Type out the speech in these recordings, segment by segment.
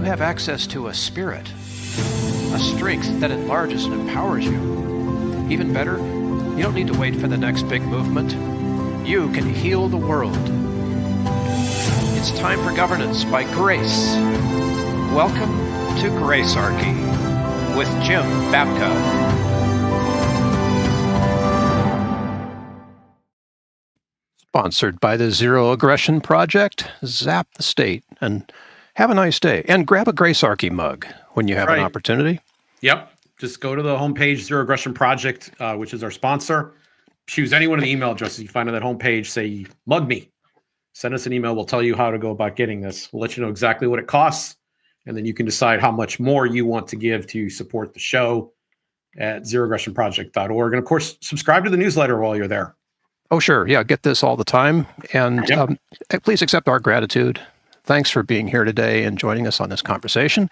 have access to a spirit, a strength that enlarges and empowers you. Even better, you don't need to wait for the next big movement. You can heal the world. It's time for governance by Grace. Welcome to Gracearchy with Jim Babka. Sponsored by the Zero Aggression Project. Zap the state and have a nice day. And grab a Gracearchy mug when you have an opportunity. Yep. Just go to the homepage, Zero Aggression Project, which is our sponsor. Choose any one of the email addresses you find on that homepage. Say, mug me. Send us an email. We'll tell you how to go about getting this. We'll let you know exactly what it costs. And then you can decide how much more you want to give to support the show at zeroaggressionproject.org. And of course, subscribe to the newsletter while you're there. Oh, sure. Yeah, get this all the time. And please accept our gratitude. Thanks for being here today and joining us on this conversation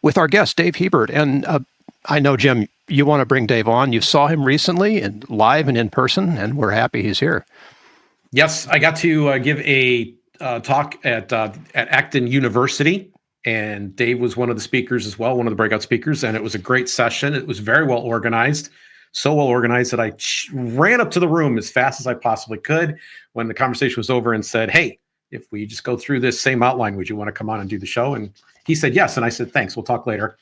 with our guest, Dave Hebert. And I know, Jim, you want to bring Dave on. You saw him recently and live and in person, and we're happy he's here. Yes, I got to give a talk at Acton University, and Dave was one of the speakers as well, one of the breakout speakers, and it was a great session. It was very well organized. So well organized that I ran up to the room as fast as I possibly could when the conversation was over and said, hey, if we just go through this same outline, would you want to come on and do the show? And he said, yes. And I said, thanks. We'll talk later.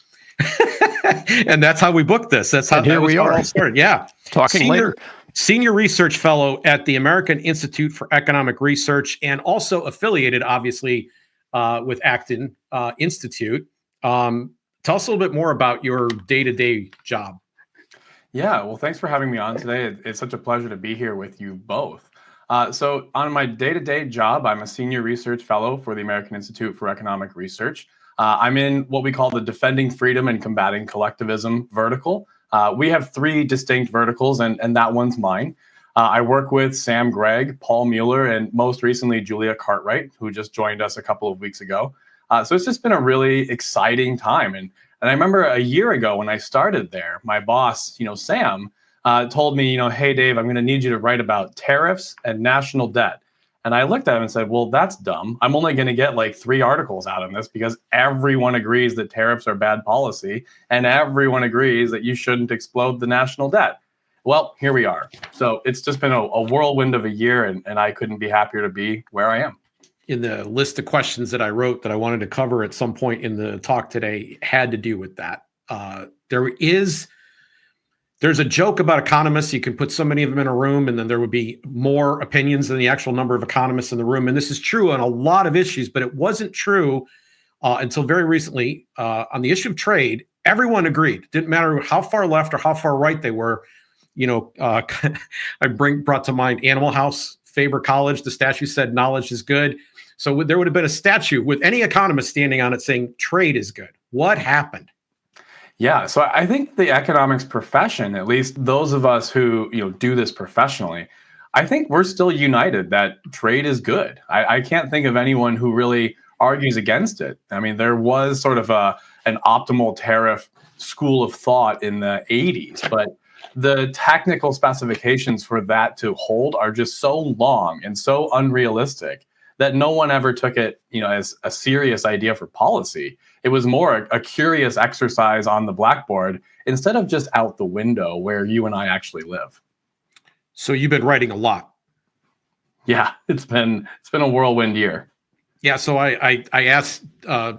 And that's how we booked this. That's how we all started. Yeah. Talking later. Senior research fellow at the American Institute for Economic Research and also affiliated, obviously, with Acton Institute. Tell us a little bit more about your day-to-day job. Yeah, well, thanks for having me on today. It's such a pleasure to be here with you both. So on my day-to-day job, I'm a senior research fellow for the American Institute for Economic Research. I'm in what we call the Defending Freedom and Combating Collectivism vertical. We have three distinct verticals, and that one's mine. I work with Sam Gregg, Paul Mueller, and most recently, Julia Cartwright, who just joined us a couple of weeks ago. So it's just been a really exciting time. And I remember a year ago when I started there, my boss, Sam, told me, hey, Dave, I'm going to need you to write about tariffs and national debt. And I looked at him and said, well, that's dumb. I'm only going to get like 3 articles out on this because everyone agrees that tariffs are bad policy and everyone agrees that you shouldn't explode the national debt. Well, here we are. So it's just been a whirlwind of a year, and I couldn't be happier to be where I am. In the list of questions that I wrote that I wanted to cover at some point in the talk today had to do with that. There's a joke about economists. You can put so many of them in a room, and then there would be more opinions than the actual number of economists in the room. And this is true on a lot of issues, but it wasn't true until very recently. On the issue of trade, everyone agreed. Didn't matter how far left or how far right they were. I brought to mind Animal House, Faber College. The statue said knowledge is good. So there would have been a statue with any economist standing on it saying trade is good. What happened? Yeah, so I think the economics profession, at least those of us who do this professionally, I think we're still united that trade is good. I can't think of anyone who really argues against it. I mean, there was sort of an optimal tariff school of thought in the 80s, but the technical specifications for that to hold are just so long and so unrealistic that no one ever took it, as a serious idea for policy. It was more a curious exercise on the blackboard instead of just out the window where you and I actually live. So you've been writing a lot. Yeah, it's been a whirlwind year. Yeah, so I asked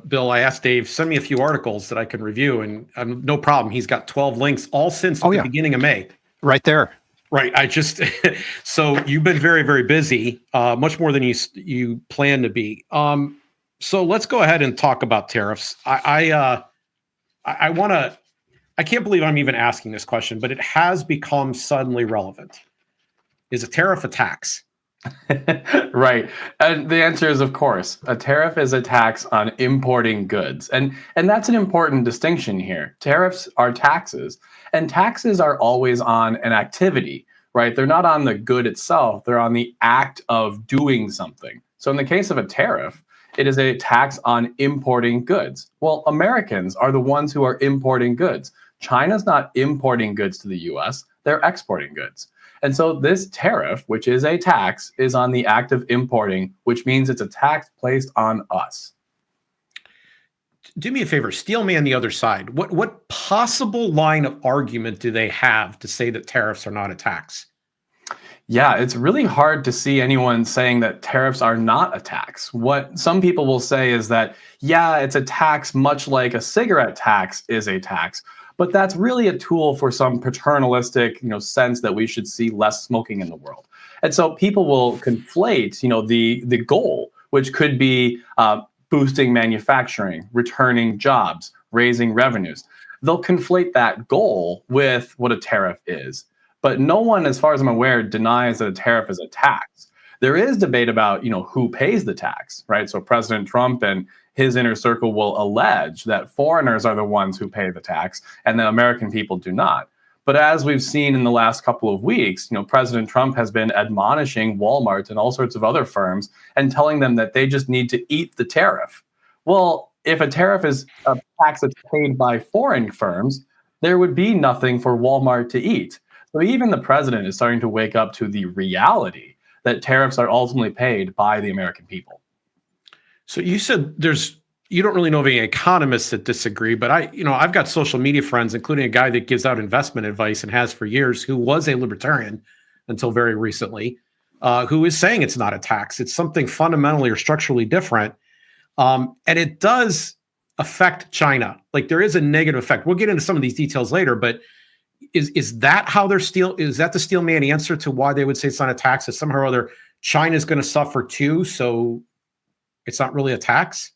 Bill, I asked Dave, send me a few articles that I can review, and no problem. He's got 12 links, all since the beginning of May. Right there. Right. So you've been very, very busy, much more than you plan to be. So let's go ahead and talk about tariffs. I can't believe I'm even asking this question, but it has become suddenly relevant. Is a tariff a tax? Right. And the answer is, of course, a tariff is a tax on importing goods. And that's an important distinction here. Tariffs are taxes, and taxes are always on an activity, right? They're not on the good itself. They're on the act of doing something. So in the case of a tariff, it is a tax on importing goods. Well, Americans are the ones who are importing goods. China's not importing goods to the US, they're exporting goods. And so this tariff, which is a tax, is on the act of importing, which means it's a tax placed on us. do me a favor, steel man the other side. What possible line of argument do they have to say that tariffs are not a tax? Yeah, it's really hard to see anyone saying that tariffs are not a tax. What some people will say is that, yeah, it's a tax much like a cigarette tax is a tax, but that's really a tool for some paternalistic, sense that we should see less smoking in the world. And so people will conflate, the goal, which could be boosting manufacturing, returning jobs, raising revenues. They'll conflate that goal with what a tariff is. But no one, as far as I'm aware, denies that a tariff is a tax. There is debate about, who pays the tax, right? So President Trump and his inner circle will allege that foreigners are the ones who pay the tax and that American people do not. But as we've seen in the last couple of weeks, President Trump has been admonishing Walmart and all sorts of other firms and telling them that they just need to eat the tariff. Well, if a tariff is a tax that's paid by foreign firms, there would be nothing for Walmart to eat. So even the president is starting to wake up to the reality that tariffs are ultimately paid by the American people. So you said you don't really know of any economists that disagree, but I've got social media friends, including a guy that gives out investment advice and has for years, who was a libertarian until very recently, who is saying it's not a tax. It's something fundamentally or structurally different. And it does affect China. Like, there is a negative effect. We'll get into some of these details later, but is that how is that the steel man answer to why they would say it's not a tax? That somehow or other China's going to suffer too, so it's not really a tax?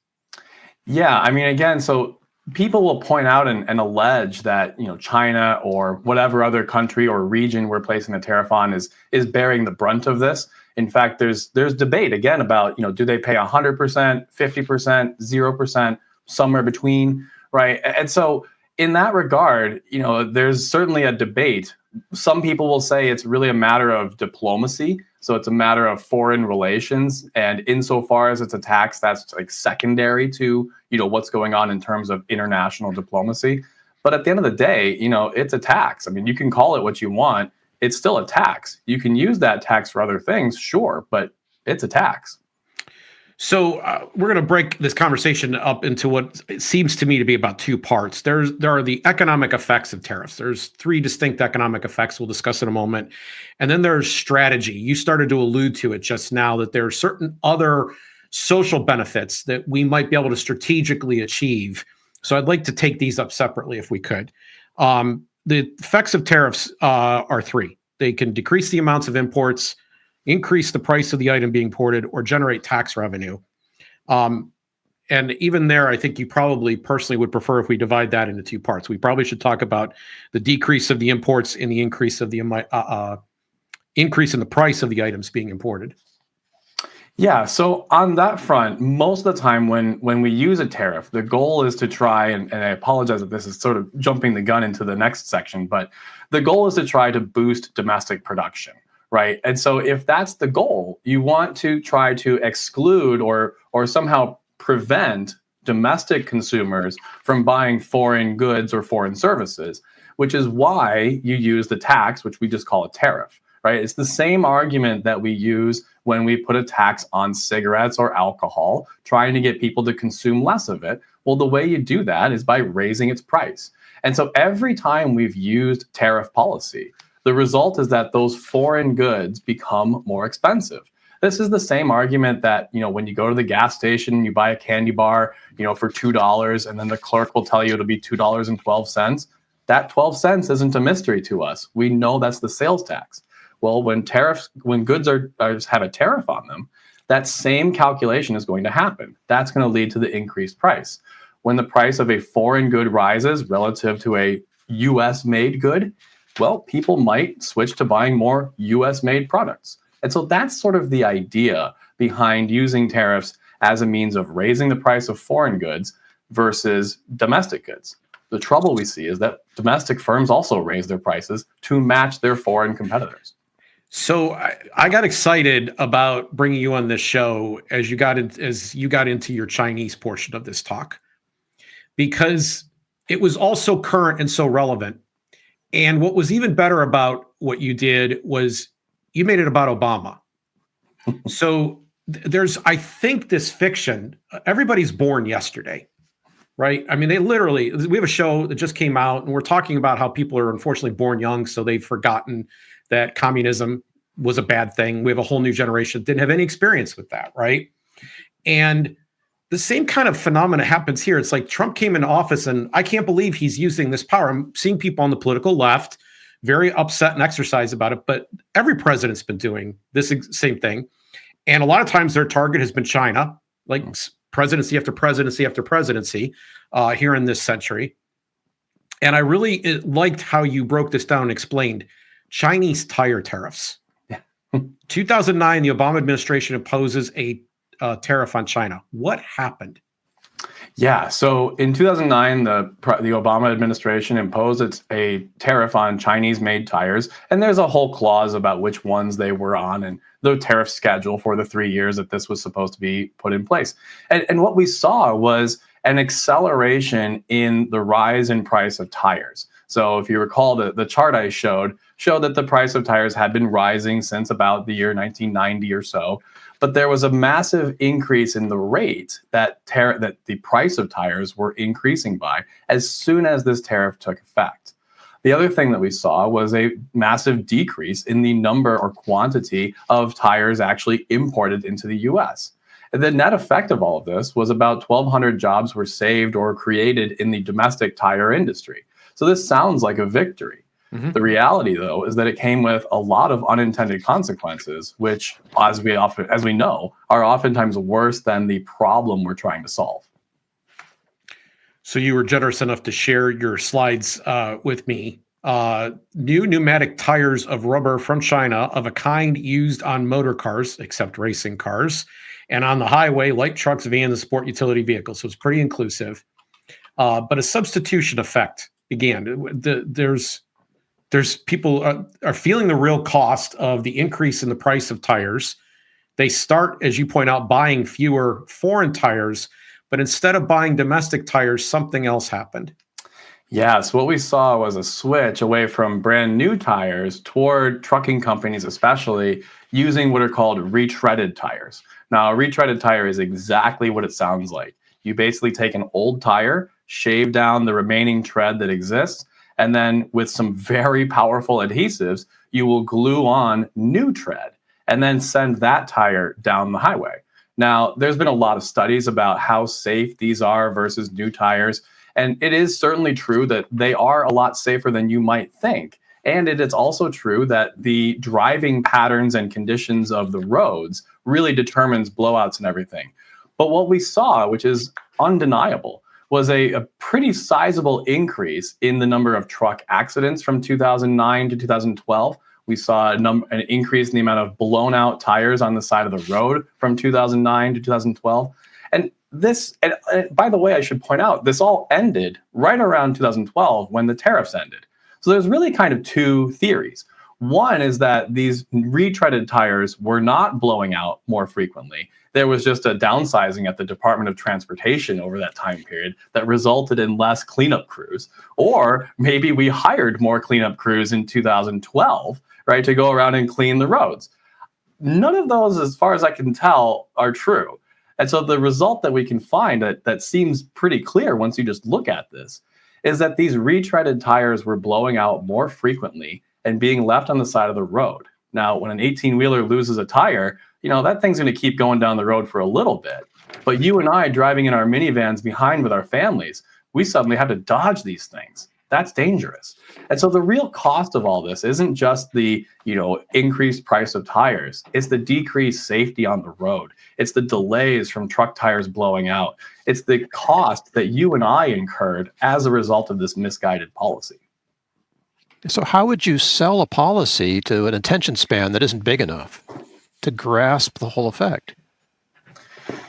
Yeah, I mean, again, so people will point out and allege that China or whatever other country or region we're placing a tariff on is bearing the brunt of this. In fact, there's debate again about do they pay 100%, 50%, 0%, somewhere between, right? And so in that regard, there's certainly a debate. Some people will say it's really a matter of diplomacy. So it's a matter of foreign relations. And insofar as it's a tax, that's like secondary to, what's going on in terms of international diplomacy. But at the end of the day, it's a tax. I mean, you can call it what you want. It's still a tax. You can use that tax for other things, sure, but it's a tax. So we're going to break this conversation up into what seems to me to be about two parts. There are the economic effects of tariffs. There's three distinct economic effects we'll discuss in a moment. And then there's strategy. You started to allude to it just now, that there are certain other social benefits that we might be able to strategically achieve. So I'd like to take these up separately if we could. The effects of tariffs are three. They can decrease the amounts of imports, increase the price of the item being imported, or generate tax revenue. And even there, I think you probably personally would prefer if we divide that into two parts. We probably should talk about the decrease of the imports and the increase of the increase in the price of the items being imported. Yeah, so on that front, most of the time when we use a tariff, the goal is to try, and I apologize if this is sort of jumping the gun into the next section, but the goal is to try to boost domestic production. Right. And so if that's the goal, you want to try to exclude or somehow prevent domestic consumers from buying foreign goods or foreign services, which is why you use the tax, which we just call a tariff. Right. It's the same argument that we use when we put a tax on cigarettes or alcohol, trying to get people to consume less of it. Well, the way you do that is by raising its price. And so every time we've used tariff policy, the result is that those foreign goods become more expensive. This is the same argument that, when you go to the gas station, you buy a candy bar, for $2, and then the clerk will tell you it'll be $2.12. That 12 cents isn't a mystery to us. We know that's the sales tax. Well, when goods have a tariff on them, that same calculation is going to happen. That's going to lead to the increased price. When the price of a foreign good rises relative to a US-made good, well, people might switch to buying more US-made products. And so that's sort of the idea behind using tariffs as a means of raising the price of foreign goods versus domestic goods. The trouble we see is that domestic firms also raise their prices to match their foreign competitors. So I got excited about bringing you on this show as you got into your Chinese portion of this talk, because it was all so current and so relevant. And what was even better about what you did was you made it about Obama. So there's, I think, this fiction. Everybody's born yesterday. right? I mean, we have a show that just came out, and we're talking about how people are unfortunately born young, so they've forgotten that communism was a bad thing. We have a whole new generation that didn't have any experience with that, right? And the same kind of phenomena happens here. It's like Trump came into office, and I can't believe he's using this power. I'm seeing people on the political left very upset and exercised about it, but every president's been doing this same thing. And a lot of times their target has been China, like presidency after presidency after presidency here in this century. And I really liked how you broke this down and explained Chinese tire tariffs. 2009, the Obama administration imposes a tariff on China. What happened? Yeah, so in 2009, the Obama administration imposed a tariff on Chinese-made tires, and there's a whole clause about which ones they were on and the tariff schedule for the 3 years that this was supposed to be put in place. And what we saw was an acceleration in the rise in price of tires. So if you recall, the chart I showed that the price of tires had been rising since about the year 1990 or so. But there was a massive increase in the rate that the price of tires were increasing by as soon as this tariff took effect. The other thing that we saw was a massive decrease in the number or quantity of tires actually imported into the US. And the net effect of all of this was about 1,200 jobs were saved or created in the domestic tire industry. So this sounds like a victory. Mm-hmm. The reality, though, is that it came with a lot of unintended consequences, which, as we know, are oftentimes worse than the problem we're trying to solve. So you were generous enough to share your slides with me. New pneumatic tires of rubber from China of a kind used on motor cars, except racing cars, and on the highway, light trucks, vans, and sport utility vehicles. So it's pretty inclusive. But a substitution effect began. There's people are feeling the real cost of the increase in the price of tires. They start, as you point out, buying fewer foreign tires, but instead of buying domestic tires, something else happened. Yeah, so what we saw was a switch away from brand new tires toward trucking companies, especially using what are called retreaded tires. Now, a retreaded tire is exactly what it sounds like. You basically take an old tire, shave down the remaining tread that exists, and then with some very powerful adhesives, you will glue on new tread and then send that tire down the highway. Now, there's been a lot of studies about how safe these are versus new tires. And it is certainly true that they are a lot safer than you might think. And it is also true that the driving patterns and conditions of the roads really determines blowouts and everything. But what we saw, which is undeniable, was a pretty sizable increase in the number of truck accidents from 2009 to 2012. We saw an increase in the amount of blown out tires on the side of the road from 2009 to 2012. And by the way, I should point out, this all ended right around 2012 when the tariffs ended. So there's really kind of two theories. One is that these retreaded tires were not blowing out more frequently. There was just a downsizing at the Department of Transportation over that time period that resulted in less cleanup crews. Or maybe we hired more cleanup crews in 2012, right, to go around and clean the roads. None of those, as far as I can tell, are true. And so the result that we can find that seems pretty clear once you just look at this is that these retreaded tires were blowing out more frequently and being left on the side of the road. Now, when an 18-wheeler loses a tire, that thing's going to keep going down the road for a little bit. But you and I driving in our minivans behind with our families, we suddenly have to dodge these things. That's dangerous. And so the real cost of all this isn't just the, increased price of tires. It's the decreased safety on the road. It's the delays from truck tires blowing out. It's the cost that you and I incurred as a result of this misguided policy. So how would you sell a policy to an attention span that isn't big enough to grasp the whole effect?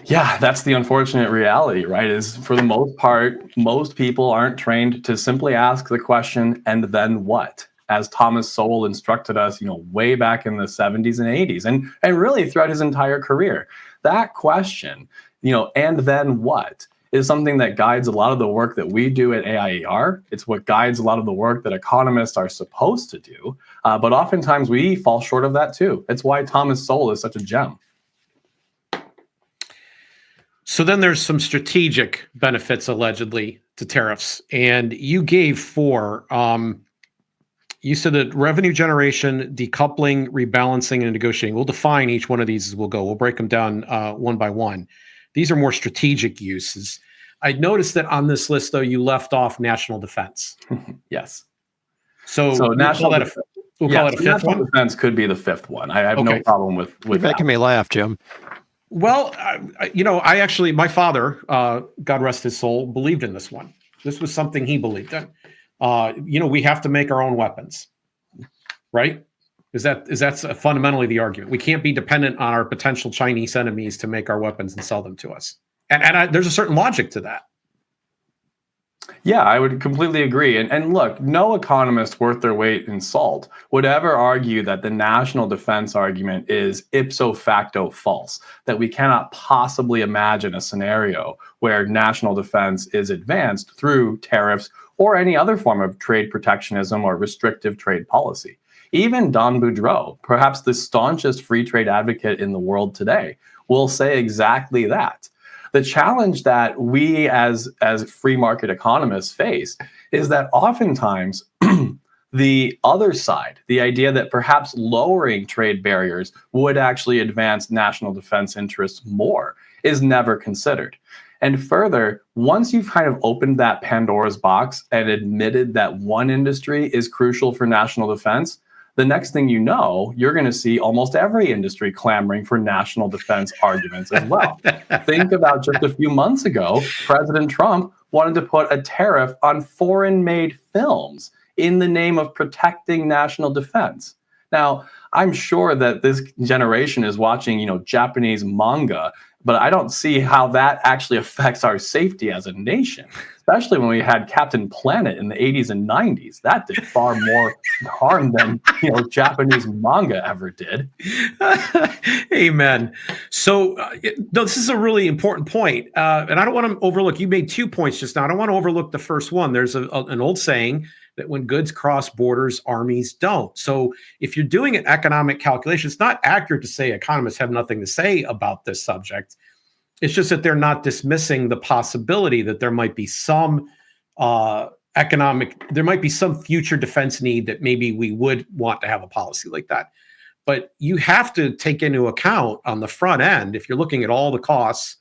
Yeah, that's the unfortunate reality, right? Is for the most part, most people aren't trained to simply ask the question, and then what? As Thomas Sowell instructed us, way back in the 70s and 80s, and really throughout his entire career. That question, and then what, is something that guides a lot of the work that we do at AIER. It's what guides a lot of the work that economists are supposed to do. But oftentimes we fall short of that too. It's why Thomas Sowell is such a gem. So then there's some strategic benefits allegedly to tariffs, and you gave four. You said that revenue generation, decoupling, rebalancing, and negotiating. We'll define each one of these as we'll go. We'll break them down one by one. These are more strategic uses. I noticed that on this list, though, you left off national defense. Yes. So national we'll call it a fifth national one. defense could be the fifth one. I have no problem with You're making me laugh, Jim. Well, I actually, my father, God rest his soul, believed in this one. This was something he believed in. We have to make our own weapons, right? That's fundamentally the argument. We can't be dependent on our potential Chinese enemies to make our weapons and sell them to us. And there's a certain logic to that. Yeah, I would completely agree. And look, no economist worth their weight in salt would ever argue that the national defense argument is ipso facto false, that we cannot possibly imagine a scenario where national defense is advanced through tariffs or any other form of trade protectionism or restrictive trade policy. Even Don Boudreaux, perhaps the staunchest free trade advocate in the world today, will say exactly that. The challenge that we as free market economists face is that oftentimes the other side, the idea that perhaps lowering trade barriers would actually advance national defense interests more, is never considered. And further, once you've kind of opened that Pandora's box and admitted that one industry is crucial for national defense, the next thing you know, you're going to see almost every industry clamoring for national defense arguments as well. Think about just a few months ago, President Trump wanted to put a tariff on foreign-made films in the name of protecting national defense. Now, I'm sure that this generation is watching, Japanese manga, but I don't see how that actually affects our safety as a nation, especially when we had Captain Planet in the 80s and 90s. That did far more harm than, Japanese manga ever did. Amen. So this is a really important point. And I don't want to overlook, you made 2 points just now. I don't want to overlook the first one. There's an old saying that when goods cross borders, armies don't. So if you're doing an economic calculation, it's not accurate to say economists have nothing to say about this subject. It's just that they're not dismissing the possibility that there might be some there might be some future defense need that maybe we would want to have a policy like that. But you have to take into account on the front end, if you're looking at all the costs,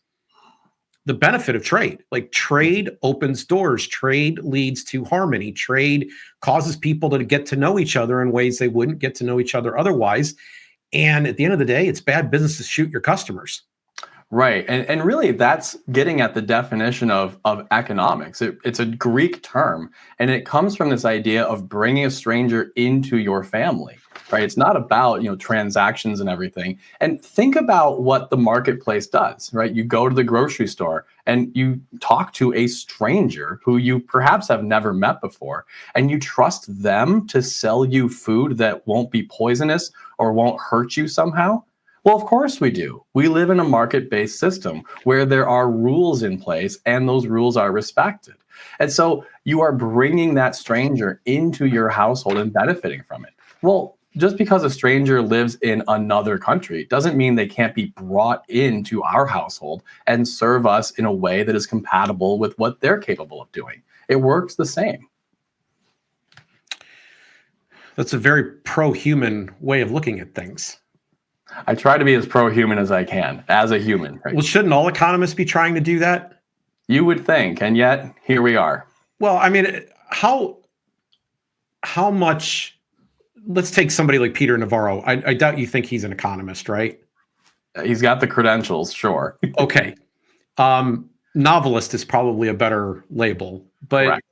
the benefit of trade. Like, trade opens doors. Trade leads to harmony. Trade causes people to get to know each other in ways they wouldn't get to know each other otherwise. And at the end of the day, it's bad business to shoot your customers. Right. And really, that's getting at the definition of economics. It's a Greek term, and it comes from this idea of bringing a stranger into your family. Right. It's not about, transactions and everything. And think about what the marketplace does. Right. You go to the grocery store and you talk to a stranger who you perhaps have never met before, and you trust them to sell you food that won't be poisonous or won't hurt you somehow. Well, of course we do. We live in a market-based system where there are rules in place and those rules are respected. And so you are bringing that stranger into your household and benefiting from it. Well, just because a stranger lives in another country doesn't mean they can't be brought into our household and serve us in a way that is compatible with what they're capable of doing. It works the same. That's a very pro-human way of looking at things. I try to be as pro-human as I can, as a human. Right? Well, shouldn't all economists be trying to do that? You would think, and yet here we are. Well, I mean, how much? Let's take somebody like Peter Navarro. I doubt you think he's an economist, right? He's got the credentials, sure. Okay. Novelist is probably a better label, but Correct.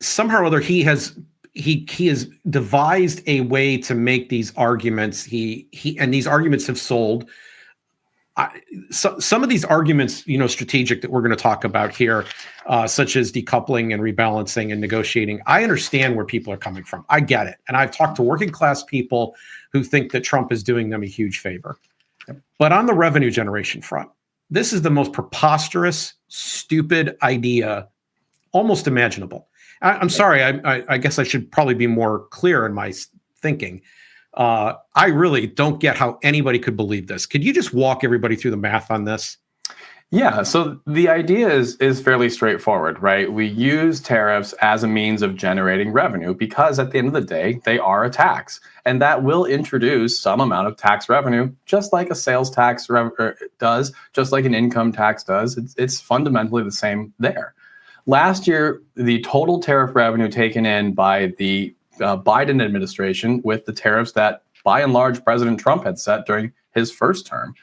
Somehow or other he has devised a way to make these arguments. And these arguments have sold. Some of these arguments, strategic, that we're going to talk about here, such as decoupling and rebalancing and negotiating. I understand where people are coming from. I get it. And I've talked to working class people who think that Trump is doing them a huge favor. But on the revenue generation front, this is the most preposterous, stupid idea almost imaginable. I'm sorry. I guess I should probably be more clear in my thinking. I really don't get how anybody could believe this. Could you just walk everybody through the math on this? Yeah, so the idea is fairly straightforward, right? We use tariffs as a means of generating revenue because at the end of the day, they are a tax. And that will introduce some amount of tax revenue, just like a sales tax does, just like an income tax does. It's fundamentally the same there. Last year, the total tariff revenue taken in by the Biden administration with the tariffs that, by and large, President Trump had set during his first term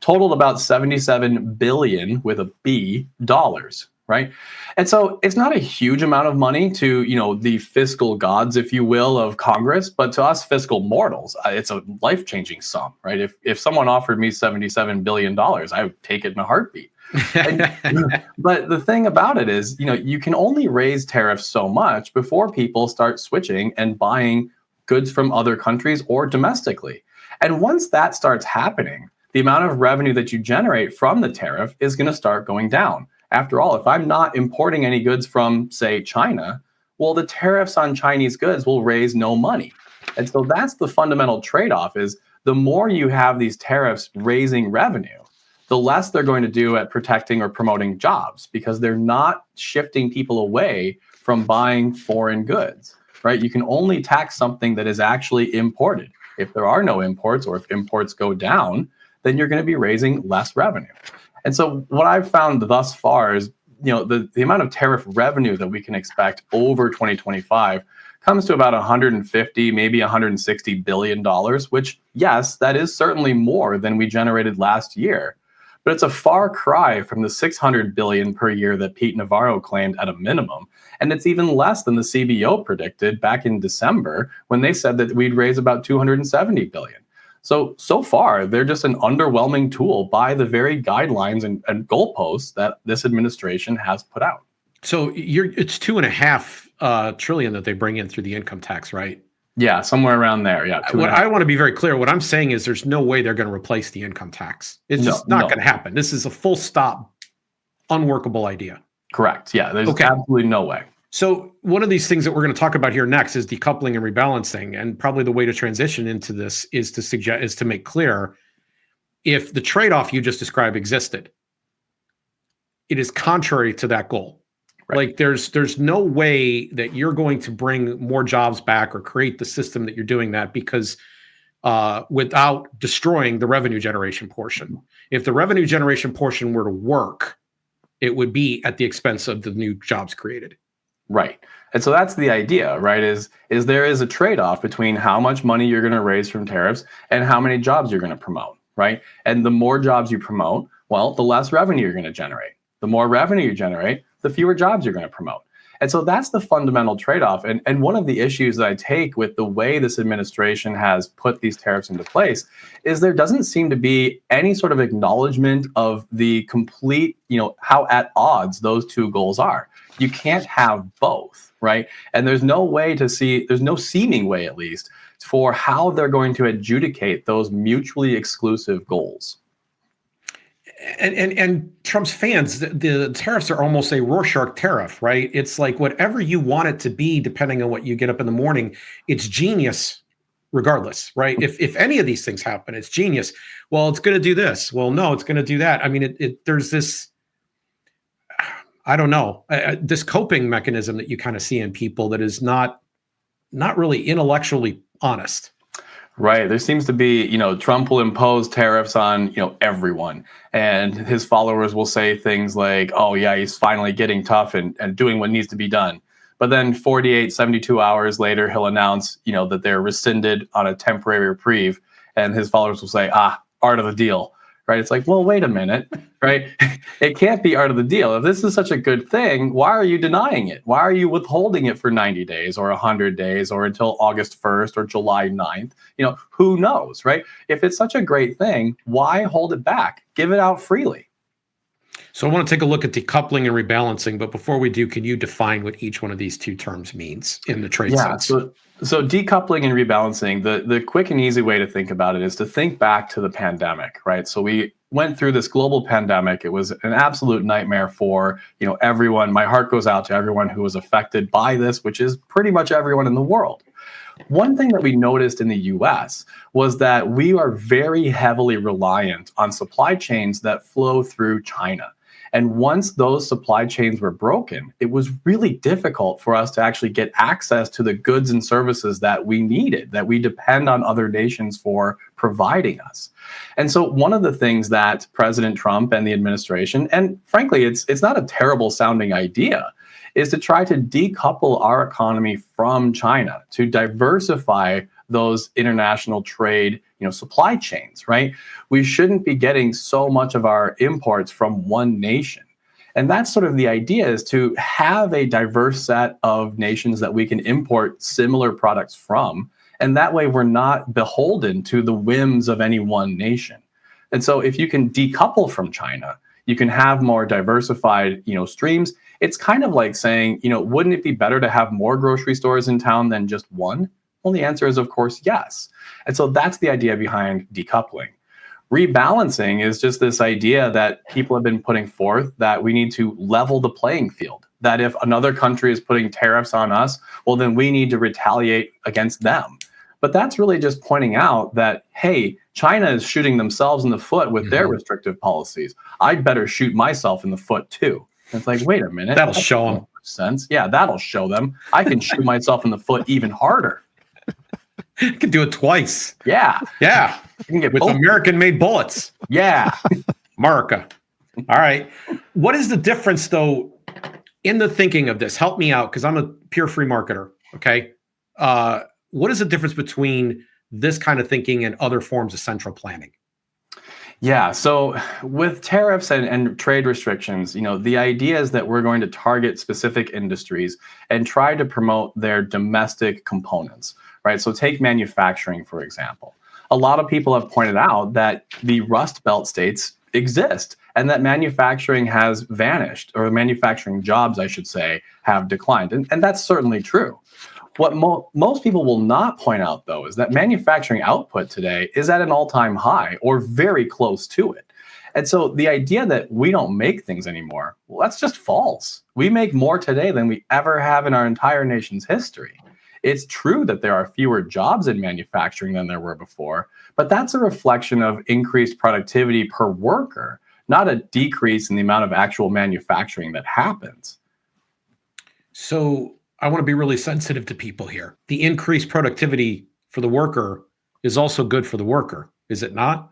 totaled about 77 billion with a B dollars, right? And so it's not a huge amount of money to, the fiscal gods, if you will, of Congress, but to us fiscal mortals, it's a life-changing sum, right? If someone offered me $77 billion, I would take it in a heartbeat. But the thing about it is, you can only raise tariffs so much before people start switching and buying goods from other countries or domestically. And once that starts happening, the amount of revenue that you generate from the tariff is going to start going down. After all, if I'm not importing any goods from, say, China, well, the tariffs on Chinese goods will raise no money. And so that's the fundamental trade-off is the more you have these tariffs raising revenue, the less they're going to do at protecting or promoting jobs because they're not shifting people away from buying foreign goods, right? You can only tax something that is actually imported. If there are no imports or if imports go down, then you're going to be raising less revenue. And so what I've found thus far is, the amount of tariff revenue that we can expect over 2025 comes to about 150, maybe 160 billion dollars, which, yes, that is certainly more than we generated last year. But it's a far cry from the 600 billion per year that Pete Navarro claimed at a minimum. And it's even less than the CBO predicted back in December when they said that we'd raise about 270 billion. So far, they're just an underwhelming tool by the very guidelines and goalposts that this administration has put out. So it's $2.5 trillion that they bring in through the income tax, right? Yeah, somewhere around there. Yeah. I want to be very clear. What I'm saying is there's no way they're going to replace the income tax. It's just not going to happen. This is a full stop, unworkable idea. Correct. Yeah, there's absolutely no way. So one of these things that we're going to talk about here next is decoupling and rebalancing. And probably the way to transition into this is to make clear if the trade-off you just described existed, it is contrary to that goal. Right. Like there's no way that you're going to bring more jobs back or create the system that you're doing that because without destroying the revenue generation portion. If the revenue generation portion were to work, it would be at the expense of the new jobs created. Right. And so that's the idea, right, is there is a trade-off between how much money you're going to raise from tariffs and how many jobs you're going to promote, right? And the more jobs you promote, well, the less revenue you're going to generate. The more revenue you generate, the fewer jobs you're going to promote. And so that's the fundamental trade-off. And one of the issues that I take with the way this administration has put these tariffs into place is there doesn't seem to be any sort of acknowledgement of the complete, how at odds those two goals are. You can't have both, right? And there's no seeming way, at least, for how they're going to adjudicate those mutually exclusive goals. And Trump's fans, the tariffs are almost a Rorschach tariff, right? It's like whatever you want it to be, depending on what you get up in the morning, it's genius regardless, right? If any of these things happen, it's genius. Well, it's going to do this. Well, no, it's going to do that. I mean, there's this, I don't know, this coping mechanism that you kind of see in people that is not really intellectually honest. Right. There seems to be, Trump will impose tariffs on, everyone. And his followers will say things like, oh, yeah, he's finally getting tough and doing what needs to be done. But then 48, 72 hours later, he'll announce, that they're rescinded on a temporary reprieve. And his followers will say, art of the deal. Right. It's like, well, wait a minute. Right. It can't be art of the deal. If this is such a good thing, why are you denying it? Why are you withholding it for 90 days or 100 days or until August 1st or July 9th? Who knows? Right. If it's such a great thing, why hold it back? Give it out freely. So I want to take a look at decoupling and rebalancing. But before we do, can you define what each one of these two terms means in the trade sense? So decoupling and rebalancing, the quick and easy way to think about it is to think back to the pandemic, right? So we went through this global pandemic. It was an absolute nightmare for, everyone. My heart goes out to everyone who was affected by this, which is pretty much everyone in the world. One thing that we noticed in the US was that we are very heavily reliant on supply chains that flow through China. And once those supply chains were broken, it was really difficult for us to actually get access to the goods and services that we needed, that we depend on other nations for providing us. And so one of the things that President Trump and the administration, and frankly, it's not a terrible sounding idea, is to try to decouple our economy from China, to diversify those international trade, supply chains, right? We shouldn't be getting so much of our imports from one nation. And that's sort of the idea, is to have a diverse set of nations that we can import similar products from. And that way we're not beholden to the whims of any one nation. And so if you can decouple from China, you can have more diversified, streams. It's kind of like saying, wouldn't it be better to have more grocery stores in town than just one? Well, the answer is, of course, yes. And so that's the idea behind decoupling. Rebalancing is just this idea that people have been putting forth, that we need to level the playing field. That if another country is putting tariffs on us, well, then we need to retaliate against them. But that's really just pointing out that, hey, China is shooting themselves in the foot with their restrictive policies. I'd better shoot myself in the foot too. And it's like, wait a minute. That'll show them. Sense. Yeah, that'll show them. I can shoot myself in the foot even harder. You can do it twice. Yeah. Yeah. You can get with American-made bullets. Yeah. America. All right. What is the difference, though, in the thinking of this? Help me out, because I'm a pure free marketer. Okay. What is the difference between this kind of thinking and other forms of central planning? Yeah. So with tariffs and trade restrictions, the idea is that we're going to target specific industries and try to promote their domestic components, right? So take manufacturing, for example. A lot of people have pointed out that the Rust Belt states exist and that manufacturing has vanished, or manufacturing jobs, I should say, have declined. And that's certainly true. What most people will not point out, though, is that manufacturing output today is at an all-time high or very close to it. And so the idea that we don't make things anymore, well, that's just false. We make more today than we ever have in our entire nation's history. It's true that there are fewer jobs in manufacturing than there were before, but that's a reflection of increased productivity per worker, not a decrease in the amount of actual manufacturing that happens. So I want to be really sensitive to people here. The increased productivity for the worker is also good for the worker, is it not?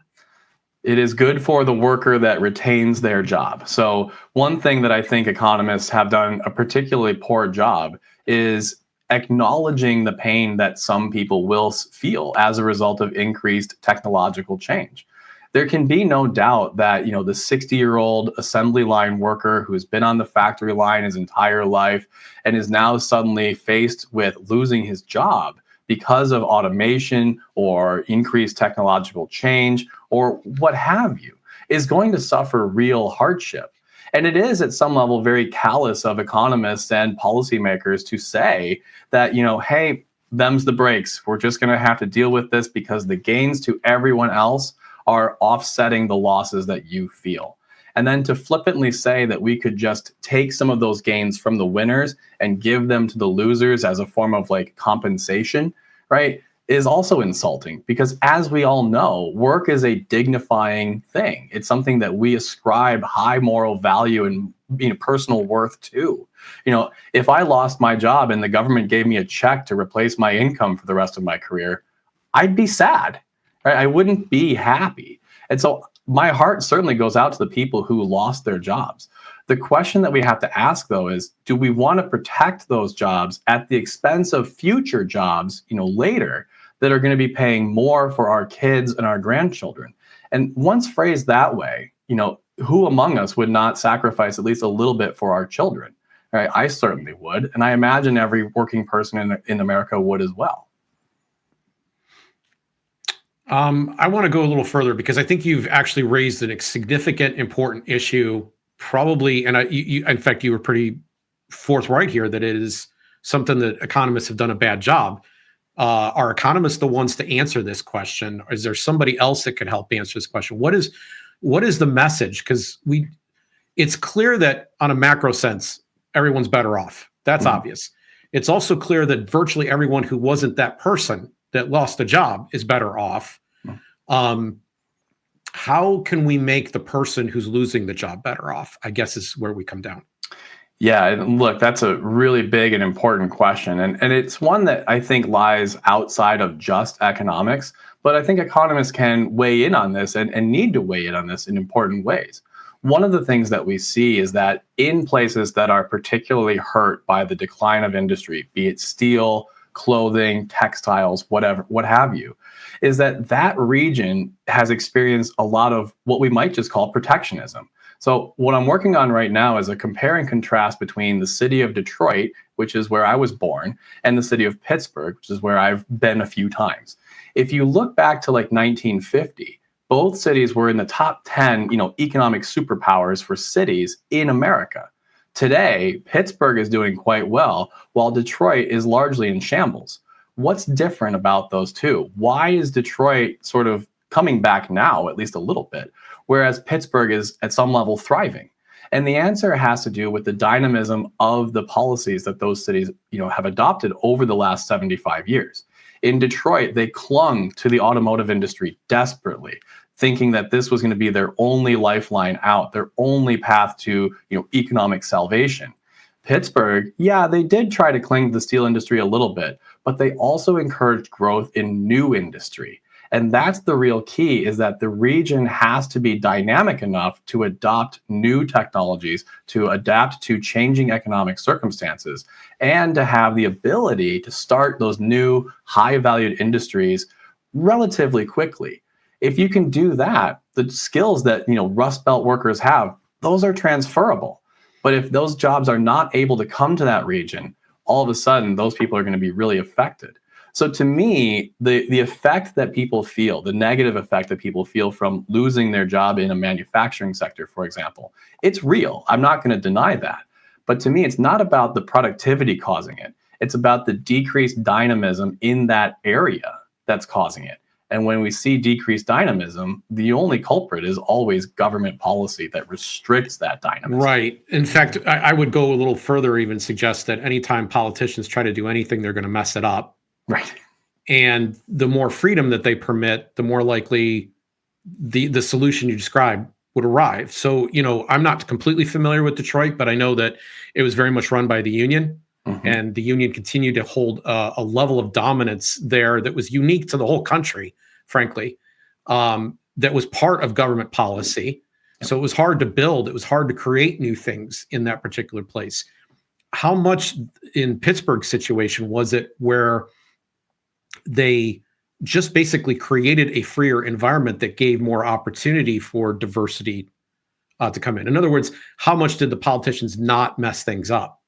It is good for the worker that retains their job. So one thing that I think economists have done a particularly poor job is acknowledging the pain that some people will feel as a result of increased technological change. There can be no doubt that, the 60-year-old assembly line worker who's been on the factory line his entire life and is now suddenly faced with losing his job because of automation or increased technological change or what have you, is going to suffer real hardship. And it is at some level very callous of economists and policymakers to say that, hey, them's the breaks. We're just going to have to deal with this because the gains to everyone else are offsetting the losses that you feel. And then to flippantly say that we could just take some of those gains from the winners and give them to the losers as a form of compensation, right, is also insulting, because as we all know, work is a dignifying thing. It's something that we ascribe high moral value and personal worth to. If I lost my job and the government gave me a check to replace my income for the rest of my career, I'd be sad. Right? I wouldn't be happy. And so my heart certainly goes out to the people who lost their jobs. The question that we have to ask, though, is, do we want to protect those jobs at the expense of future jobs, later, that are going to be paying more for our kids and our grandchildren? And once phrased that way, who among us would not sacrifice at least a little bit for our children? Right? I certainly would. And I imagine every working person in America would as well. I want to go a little further, because I think you've actually raised a significant, important issue, probably, and in fact, you were pretty forthright here that it is something that economists have done a bad job. Are economists the ones to answer this question? Or is there somebody else that could help answer this question? What is the message? Because it's clear that on a macro sense, everyone's better off. That's obvious. It's also clear that virtually everyone who wasn't that person that lost a job is better off. How can we make the person who's losing the job better off, I guess, is where we come down. Yeah, and look, that's a really big and important question. And it's one that I think lies outside of just economics, but I think economists can weigh in on this and need to weigh in on this in important ways. One of the things that we see is that in places that are particularly hurt by the decline of industry, be it steel, clothing, textiles, whatever, what have you, is that that region has experienced a lot of what we might just call protectionism. So what I'm working on right now is a compare and contrast between the city of Detroit, which is where I was born, and the city of Pittsburgh, which is where I've been a few times. If you look back to like 1950, both cities were in the top 10, economic superpowers for cities in America. Today, Pittsburgh is doing quite well, while Detroit is largely in shambles. What's different about those two? Why is Detroit sort of coming back now, at least a little bit, whereas Pittsburgh is at some level thriving? And the answer has to do with the dynamism of the policies that those cities, have adopted over the last 75 years. In Detroit, they clung to the automotive industry desperately, thinking that this was going to be their only lifeline out, their only path to, economic salvation. Pittsburgh, yeah, they did try to cling to the steel industry a little bit, but they also encouraged growth in new industry. And that's the real key, is that the region has to be dynamic enough to adopt new technologies, to adapt to changing economic circumstances, and to have the ability to start those new high-valued industries relatively quickly. If you can do that, the skills that Rust Belt workers have, those are transferable. But if those jobs are not able to come to that region, all of a sudden those people are going to be really affected. So to me, the effect that people feel, the negative effect that people feel from losing their job in a manufacturing sector, for example, it's real. I'm not going to deny that. But to me, it's not about the productivity causing it. It's about the decreased dynamism in that area that's causing it. And when we see decreased dynamism, the only culprit is always government policy that restricts that dynamism. Right. In fact, I would go a little further, even suggest that anytime politicians try to do anything, they're going to mess it up. Right. And the more freedom that they permit, the more likely the solution you described would arrive. So, I'm not completely familiar with Detroit, but I know that it was very much run by the union. Mm-hmm. And the union continued to hold a level of dominance there that was unique to the whole country, frankly, that was part of government policy. Yep. So it was hard to build. It was hard to create new things in that particular place. How much in Pittsburgh's situation was it where they just basically created a freer environment that gave more opportunity for diversity to come in? In other words, how much did the politicians not mess things up?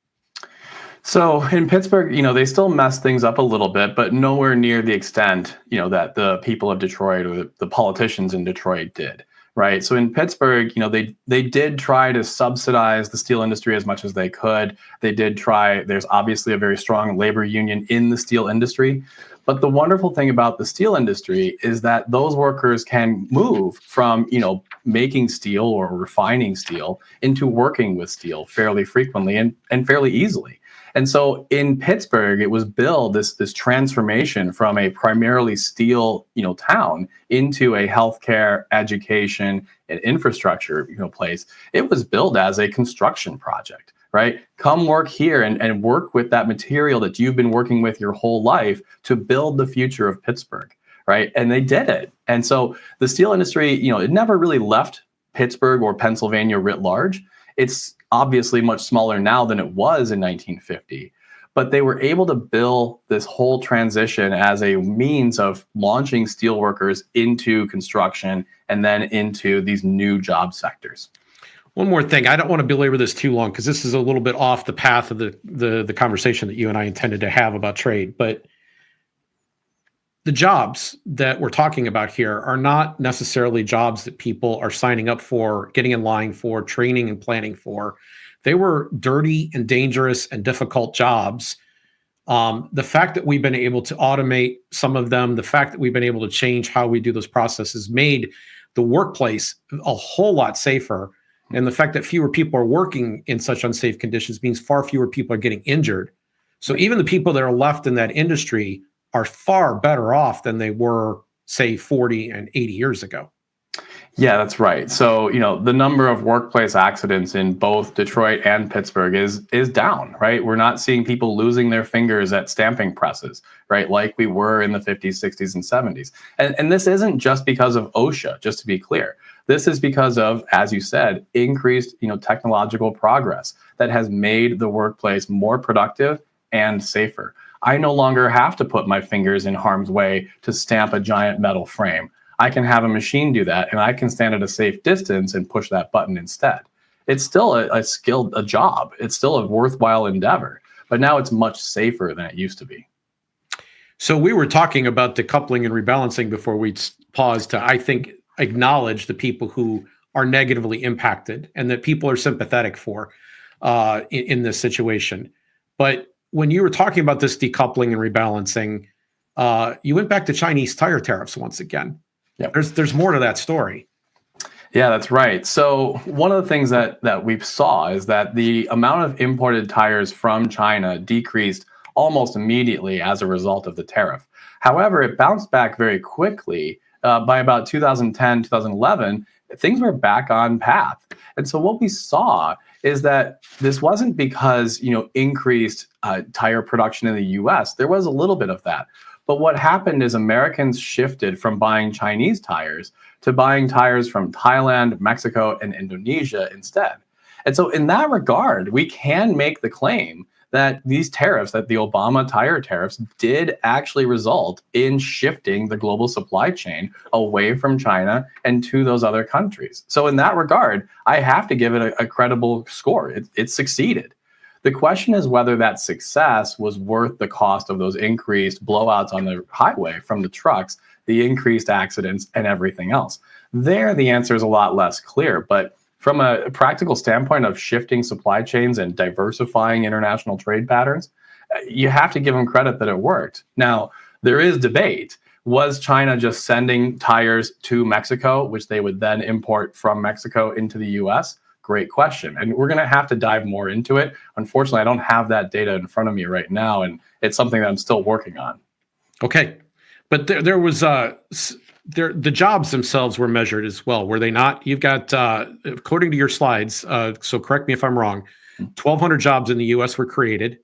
So in Pittsburgh, they still messed things up a little bit, but nowhere near the extent, that the people of Detroit or the politicians in Detroit did, right? So in Pittsburgh, they did try to subsidize the steel industry as much as they could. They did try. There's obviously a very strong labor union in the steel industry. But the wonderful thing about the steel industry is that those workers can move from, making steel or refining steel into working with steel fairly frequently and fairly easily. And so in Pittsburgh, it was billed this transformation from a primarily steel, town into a healthcare, education, and infrastructure, place. It was billed as a construction project, right? Come work here and work with that material that you've been working with your whole life to build the future of Pittsburgh, right? And they did it. And so the steel industry, it never really left Pittsburgh or Pennsylvania writ large. It's obviously much smaller now than it was in 1950, but they were able to build this whole transition as a means of launching steelworkers into construction and then into these new job sectors. One more thing. I don't want to belabor this too long because this is a little bit off the path of the conversation that you and I intended to have about trade, but the jobs that we're talking about here are not necessarily jobs that people are signing up for, getting in line for, training and planning for. They were dirty and dangerous and difficult jobs. The fact that we've been able to automate some of them, the fact that we've been able to change how we do those processes made the workplace a whole lot safer. And the fact that fewer people are working in such unsafe conditions means far fewer people are getting injured. So even the people that are left in that industry are far better off than they were, say, 40 and 80 years ago. Yeah, that's right. So, the number of workplace accidents in both Detroit and Pittsburgh is down, right? We're not seeing people losing their fingers at stamping presses, right? Like we were in the 50s, 60s, and 70s. And this isn't just because of OSHA, just to be clear. This is because of, as you said, increased, technological progress that has made the workplace more productive and safer. I no longer have to put my fingers in harm's way to stamp a giant metal frame. I can have a machine do that, and I can stand at a safe distance and push that button instead. It's still a job. It's still a worthwhile endeavor, but now it's much safer than it used to be. So we were talking about decoupling and rebalancing before we paused to, I think, acknowledge the people who are negatively impacted and that people are sympathetic for in this situation. But when you were talking about this decoupling and rebalancing, you went back to Chinese tire tariffs once again. Yep. There's more to that story. Yeah, that's right. So one of the things that we saw is that the amount of imported tires from China decreased almost immediately as a result of the tariff. However, it bounced back very quickly. By about 2010, 2011, things were back on path. And so what we saw is that this wasn't because, increased tire production in the US. There was a little bit of that. But what happened is Americans shifted from buying Chinese tires to buying tires from Thailand, Mexico, and Indonesia instead. And so in that regard, we can make the claim that these tariffs, that the Obama tire tariffs, did actually result in shifting the global supply chain away from China and to those other countries. So in that regard, I have to give it a credible score. It succeeded. The question is whether that success was worth the cost of those increased blowouts on the highway from the trucks, the increased accidents, and everything else. There, the answer is a lot less clear. But from a practical standpoint of shifting supply chains and diversifying international trade patterns, you have to give them credit that it worked. Now, there is debate. Was China just sending tires to Mexico, which they would then import from Mexico into the US? Great question. And we're going to have to dive more into it. Unfortunately, I don't have that data in front of me right now, and it's something that I'm still working on. Okay. But there was the jobs themselves were measured as well, were they not? You've got, according to your slides, so correct me if I'm wrong, 1,200 jobs in the U.S. were created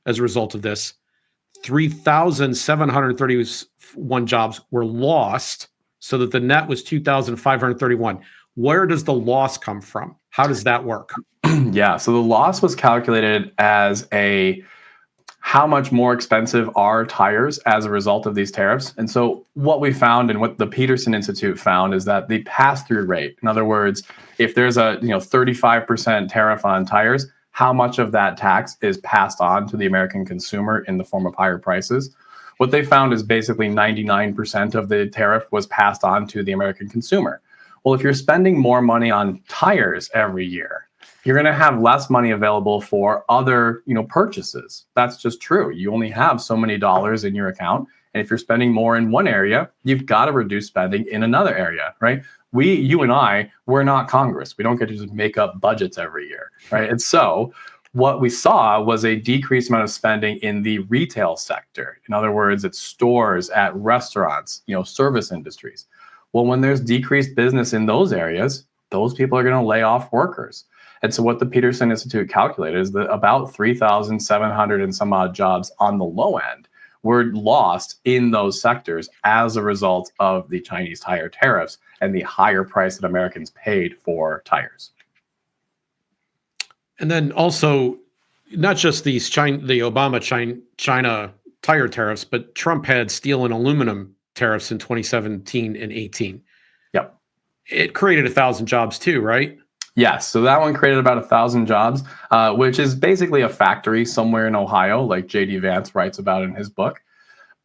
as a result of this. 3,731 jobs were lost, so that the net was 2,531. Where does the loss come from? How does that work? Yeah, so the loss was calculated as how much more expensive are tires as a result of these tariffs. And so what we found and what the Peterson Institute found is that the pass-through rate, in other words, if there's a 35% tariff on tires, how much of that tax is passed on to the American consumer in the form of higher prices? What they found is basically 99% of the tariff was passed on to the American consumer. Well, if you're spending more money on tires every year, you're going to have less money available for other, purchases. That's just true. You only have so many dollars in your account. And if you're spending more in one area, you've got to reduce spending in another area, right? You and I, we're not Congress. We don't get to just make up budgets every year, right? And so what we saw was a decreased amount of spending in the retail sector. In other words, it's stores, at restaurants, service industries. Well, when there's decreased business in those areas, those people are going to lay off workers. And so what the Peterson Institute calculated is that about 3,700 and some odd jobs on the low end were lost in those sectors as a result of the Chinese tire tariffs and the higher price that Americans paid for tires. And then also, not just the Obama China tire tariffs, but Trump had steel and aluminum tariffs in 2017 and 18. Yep. It created 1,000 jobs too, right? Yes. So that one created about 1,000 jobs, which is basically a factory somewhere in Ohio, like J.D. Vance writes about in his book.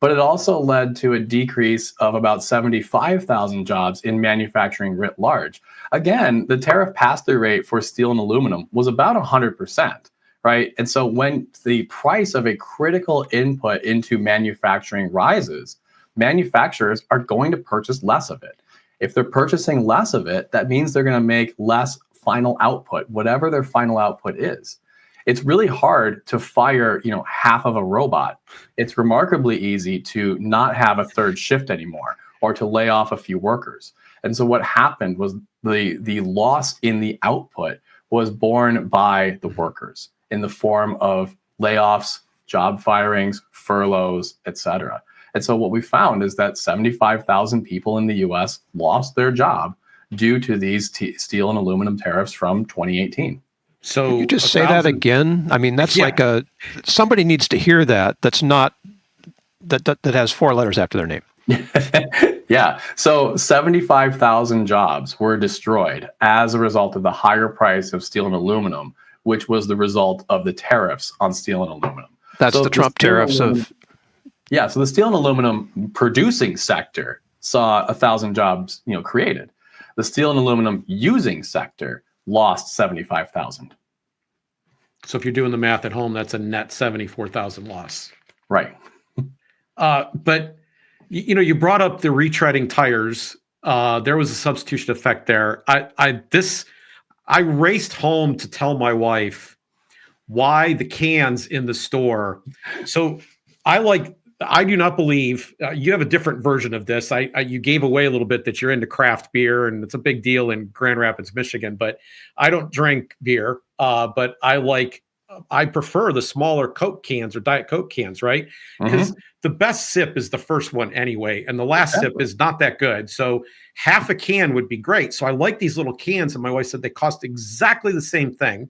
But it also led to a decrease of about 75,000 jobs in manufacturing writ large. Again, the tariff pass-through rate for steel and aluminum was about 100%, right? And so when the price of a critical input into manufacturing rises, manufacturers are going to purchase less of it. If they're purchasing less of it, that means they're going to make less final output, whatever their final output is. It's really hard to fire, half of a robot. It's remarkably easy to not have a third shift anymore or to lay off a few workers. And so what happened was the loss in the output was borne by the workers in the form of layoffs, job firings, furloughs, etc. And so what we found is that 75,000 people in the US lost their job due to these steel and aluminum tariffs from 2018. So can you just say that again? I mean, that's like somebody needs to hear that. That's not that has 4 letters after their name. Yeah. So 75,000 jobs were destroyed as a result of the higher price of steel and aluminum, which was the result of the tariffs on steel and aluminum. That's so the Trump tariffs of. Yeah. So the steel and aluminum producing sector saw 1,000 jobs, created. The steel and aluminum using sector lost 75,000. So if you're doing the math at home, that's a net 74,000 loss. Right. But you brought up the retreading tires. There was a substitution effect there. I raced home to tell my wife why the cans in the store. So I do not believe you have a different version of this. You gave away a little bit that you're into craft beer, and it's a big deal in Grand Rapids, Michigan. But I don't drink beer. But I prefer the smaller Coke cans or Diet Coke cans, right? Because the best sip is the first one anyway, and the last sip is not that good. So half a can would be great. So I like these little cans, and my wife said they cost exactly the same thing.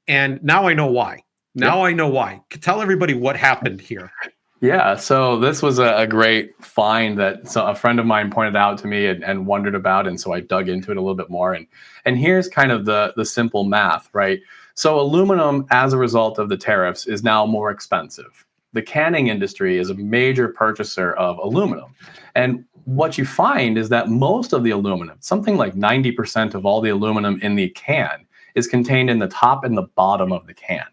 And now I know why. I know why. Tell everybody what happened here. Yeah, so this was a great find that a friend of mine pointed out to me and wondered about, and so I dug into it a little bit more. And here's kind of the simple math, right? So aluminum, as a result of the tariffs, is now more expensive. The canning industry is a major purchaser of aluminum. And what you find is that most of the aluminum, something like 90% of all the aluminum in the can, is contained in the top and the bottom of the can.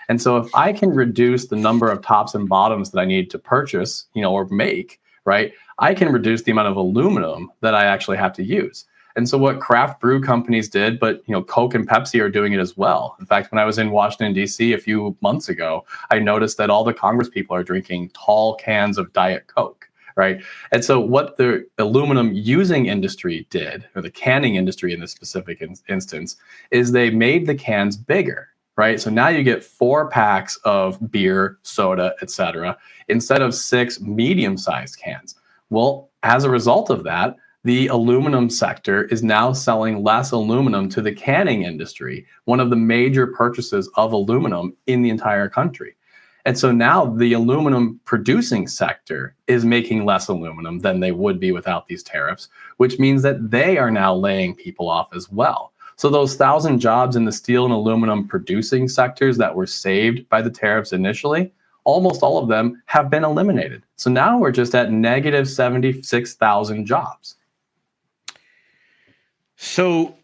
And so if I can reduce the number of tops and bottoms that I need to purchase, or make, right, I can reduce the amount of aluminum that I actually have to use. And so what craft brew companies did, but Coke and Pepsi are doing it as well. In fact, when I was in Washington, D.C. a few months ago, I noticed that all the Congress people are drinking tall cans of Diet Coke, right? And so what the aluminum using industry did, or the canning industry in this specific instance, is they made the cans bigger. Right. So now you get 4 packs of beer, soda, etc., instead of 6 medium-sized cans. Well, as a result of that, the aluminum sector is now selling less aluminum to the canning industry, one of the major purchases of aluminum in the entire country. And so now the aluminum producing sector is making less aluminum than they would be without these tariffs, which means that they are now laying people off as well. So those 1,000 jobs in the steel and aluminum producing sectors that were saved by the tariffs initially, almost all of them have been eliminated. So now we're just at negative 76,000 jobs. So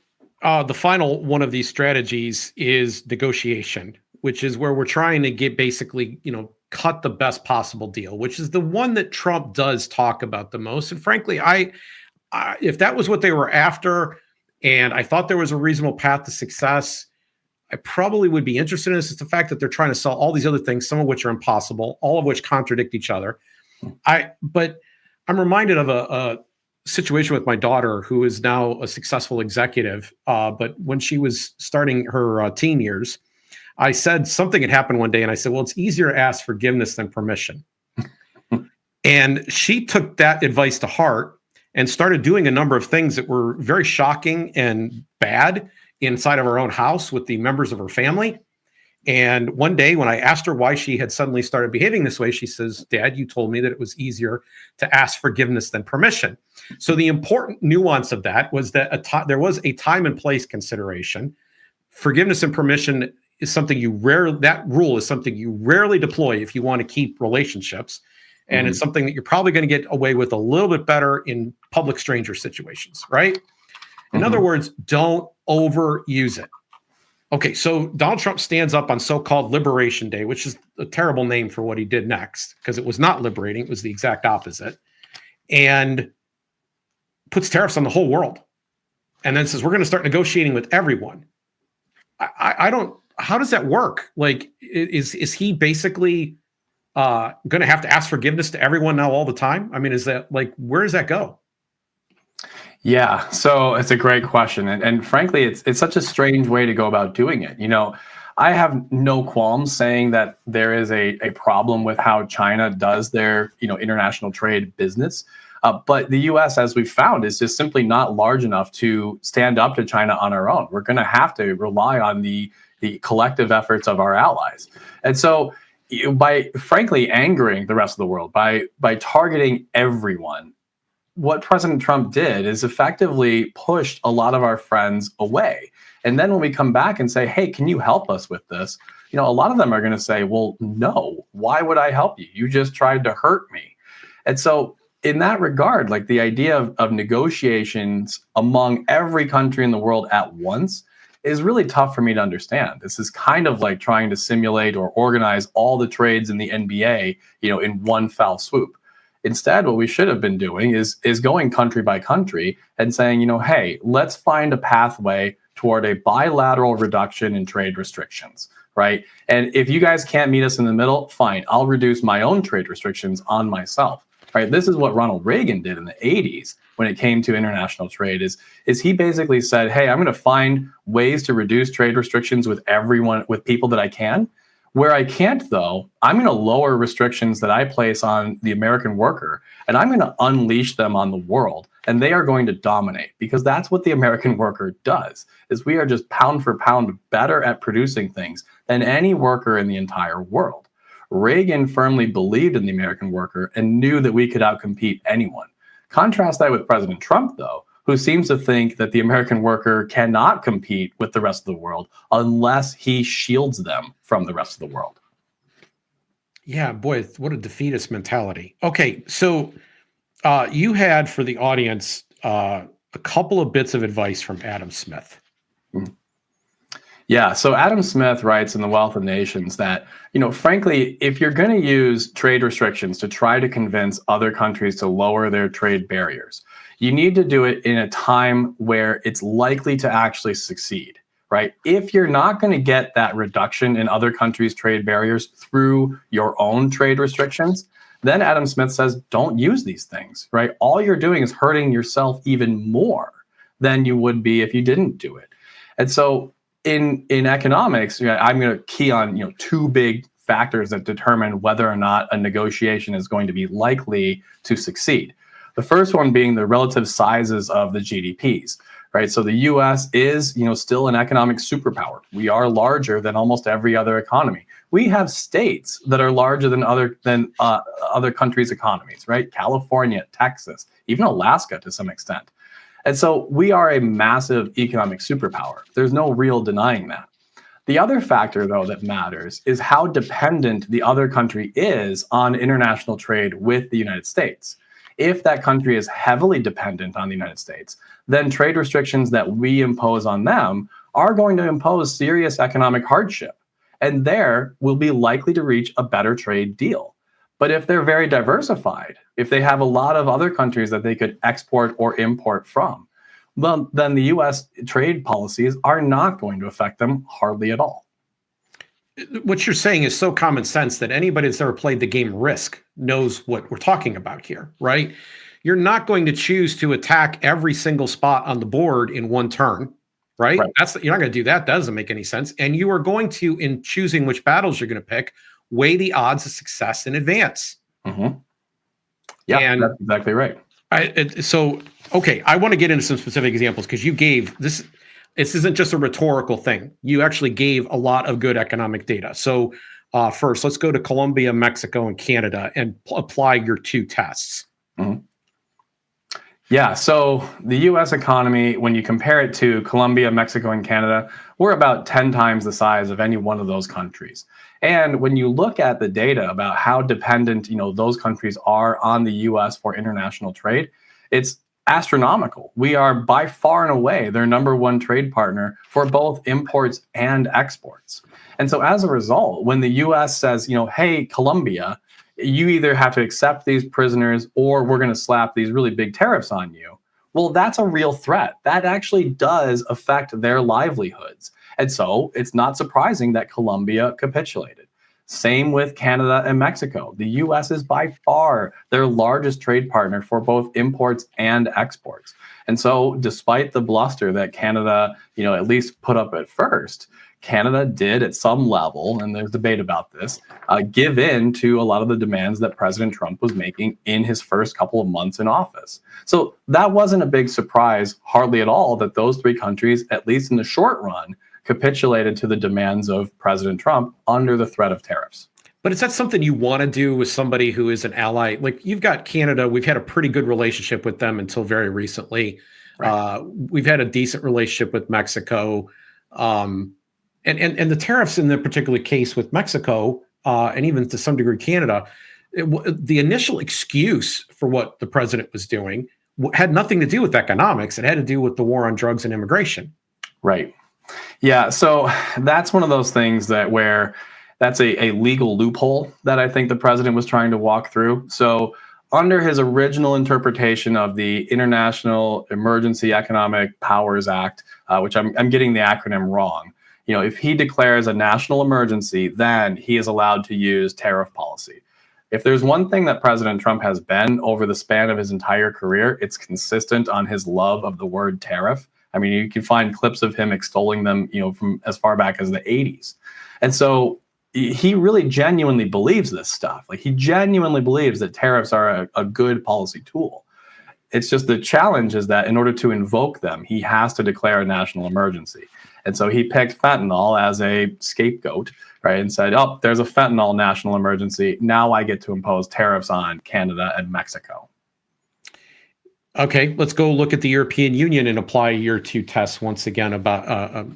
the final one of these strategies is negotiation, which is where we're trying to get basically, cut the best possible deal, which is the one that Trump does talk about the most. And frankly, if that was what they were after, and I thought there was a reasonable path to success, I probably would be interested in this. It's the fact that they're trying to sell all these other things, some of which are impossible, all of which contradict each other. But I'm reminded of a situation with my daughter, who is now a successful executive. But when she was starting her teen years, I said something had happened one day, and I said, well, it's easier to ask forgiveness than permission. And she took that advice to heart and started doing a number of things that were very shocking and bad inside of her own house with the members of her family. And one day when I asked her why she had suddenly started behaving this way, she says, Dad, you told me that it was easier to ask forgiveness than permission. So the important nuance of that was that there was a time and place consideration. Forgiveness and permission is something that rule is something you rarely deploy if you want to keep relationships. And it's something that you're probably going to get away with a little bit better in public stranger situations, right? In other words, don't overuse it. Okay, so Donald Trump stands up on so-called Liberation Day, which is a terrible name for what he did next, because it was not liberating. It was the exact opposite. And puts tariffs on the whole world. And then says, we're going to start negotiating with everyone. how does that work? Like, is he basically going to have to ask forgiveness to everyone now all the time? I mean, is that like, where does that go? Yeah, so it's a great question, and frankly, it's such a strange way to go about doing it. I have no qualms saying that there is a problem with how China does their international trade business, but the U.S., as we've found, is just simply not large enough to stand up to China on our own. We're going to have to rely on the collective efforts of our allies, and so by frankly angering the rest of the world, by targeting everyone, what President Trump did is effectively pushed a lot of our friends away. And then when we come back and say, hey, can you help us with this? A lot of them are going to say, well, no, why would I help you? You just tried to hurt me. And so in that regard, like the idea of negotiations among every country in the world at once is really tough for me to understand. This is kind of like trying to simulate or organize all the trades in the NBA, in one foul swoop. Instead, what we should have been doing is going country by country and saying, hey, let's find a pathway toward a bilateral reduction in trade restrictions, right? And if you guys can't meet us in the middle, fine, I'll reduce my own trade restrictions on myself, right? This is what Ronald Reagan did in the 80s when it came to international trade, is he basically said, hey, I'm going to find ways to reduce trade restrictions with people that I can. Where I can't, though, I'm going to lower restrictions that I place on the American worker, and I'm going to unleash them on the world, and they are going to dominate, because that's what the American worker does, is we are just pound for pound better at producing things than any worker in the entire world. Reagan firmly believed in the American worker and knew that we could outcompete anyone. Contrast that with President Trump, though, who seems to think that the American worker cannot compete with the rest of the world unless he shields them from the rest of the world. Yeah, boy, what a defeatist mentality. Okay, so you had for the audience a couple of bits of advice from Adam Smith. Yeah, so Adam Smith writes in The Wealth of Nations that, frankly, if you're going to use trade restrictions to try to convince other countries to lower their trade barriers, you need to do it in a time where it's likely to actually succeed, right? If you're not going to get that reduction in other countries' trade barriers through your own trade restrictions, then Adam Smith says, don't use these things, right? All you're doing is hurting yourself even more than you would be if you didn't do it. And so in economics, I'm going to key on two big factors that determine whether or not a negotiation is going to be likely to succeed. The first one being the relative sizes of the GDPs, right? So the U.S. is, still an economic superpower. We are larger than almost every other economy. We have states that are larger than other countries' economies, right? California, Texas, even Alaska to some extent. And so we are a massive economic superpower. There's no real denying that. The other factor, though, that matters is how dependent the other country is on international trade with the United States. If that country is heavily dependent on the United States, then trade restrictions that we impose on them are going to impose serious economic hardship. And there will be likely to reach a better trade deal. But if they're very diversified, if they have a lot of other countries that they could export or import from, well, then the U.S. trade policies are not going to affect them hardly at all. What you're saying is so common sense that anybody that's ever played the game Risk knows what we're talking about here, right? You're not going to choose to attack every single spot on the board in one turn, right? You're not going to do that. That doesn't make any sense. And you are going to, in choosing which battles you're going to pick, weigh the odds of success in advance. Mm-hmm. Yeah, and that's exactly right. Okay, I want to get into some specific examples because you gave this. This isn't just a rhetorical thing. You actually gave a lot of good economic data. So first, let's go to Colombia, Mexico, and Canada and apply your two tests. Mm-hmm. Yeah, so the U.S. economy, when you compare it to Colombia, Mexico, and Canada, we're about 10 times the size of any one of those countries. And when you look at the data about how dependent, those countries are on the U.S. for international trade, it's astronomical. We are by far and away their number one trade partner for both imports and exports. And so as a result, when the U.S. says, hey, Colombia, you either have to accept these prisoners or we're going to slap these really big tariffs on you. Well, that's a real threat. That actually does affect their livelihoods. And so it's not surprising that Colombia capitulated. Same with Canada and Mexico. The US is by far their largest trade partner for both imports and exports. And so despite the bluster that Canada, at least put up at first, Canada did at some level, and there's debate about this, give in to a lot of the demands that President Trump was making in his first couple of months in office. So that wasn't a big surprise, hardly at all, that those three countries, at least in the short run, capitulated to the demands of President Trump under the threat of tariffs. But is that something you want to do with somebody who is an ally? Like, you've got Canada. We've had a pretty good relationship with them until very recently. Right. We've had a decent relationship with Mexico. And the tariffs in the particular case with Mexico, and even to some degree Canada, the initial excuse for what the president was doing had nothing to do with economics. It had to do with the war on drugs and immigration. Right. Yeah, so that's one of those things where that's a legal loophole that I think the president was trying to walk through. So under his original interpretation of the International Emergency Economic Powers Act, which I'm getting the acronym wrong, if he declares a national emergency, then he is allowed to use tariff policy. If there's one thing that President Trump has been over the span of his entire career, it's consistent on his love of the word tariff. I mean, you can find clips of him extolling them, from as far back as the 80s. And so he really genuinely believes this stuff. Like, he genuinely believes that tariffs are a good policy tool. It's just the challenge is that in order to invoke them, he has to declare a national emergency. And so he picked fentanyl as a scapegoat, right? And said, oh, there's a fentanyl national emergency. Now I get to impose tariffs on Canada and Mexico. Okay, let's go look at the European Union and apply year two tests once again about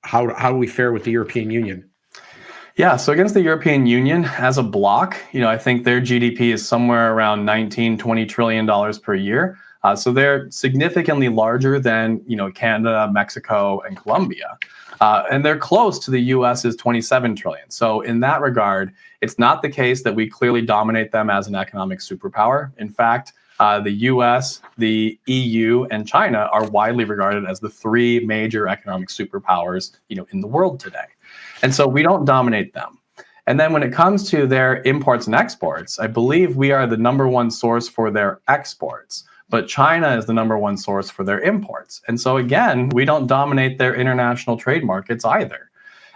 how do we fare with the European Union? Yeah, so against the European Union as a bloc, I think their GDP is somewhere around $19-20 trillion per year. So they're significantly larger than, Canada, Mexico, and Colombia. And they're close to the US's 27 trillion. So in that regard, it's not the case that we clearly dominate them as an economic superpower. In fact, the US, the EU, and China are widely regarded as the three major economic superpowers, in the world today. And so we don't dominate them. And then when it comes to their imports and exports, I believe we are the number one source for their exports, but China is the number one source for their imports. And so again, we don't dominate their international trade markets either.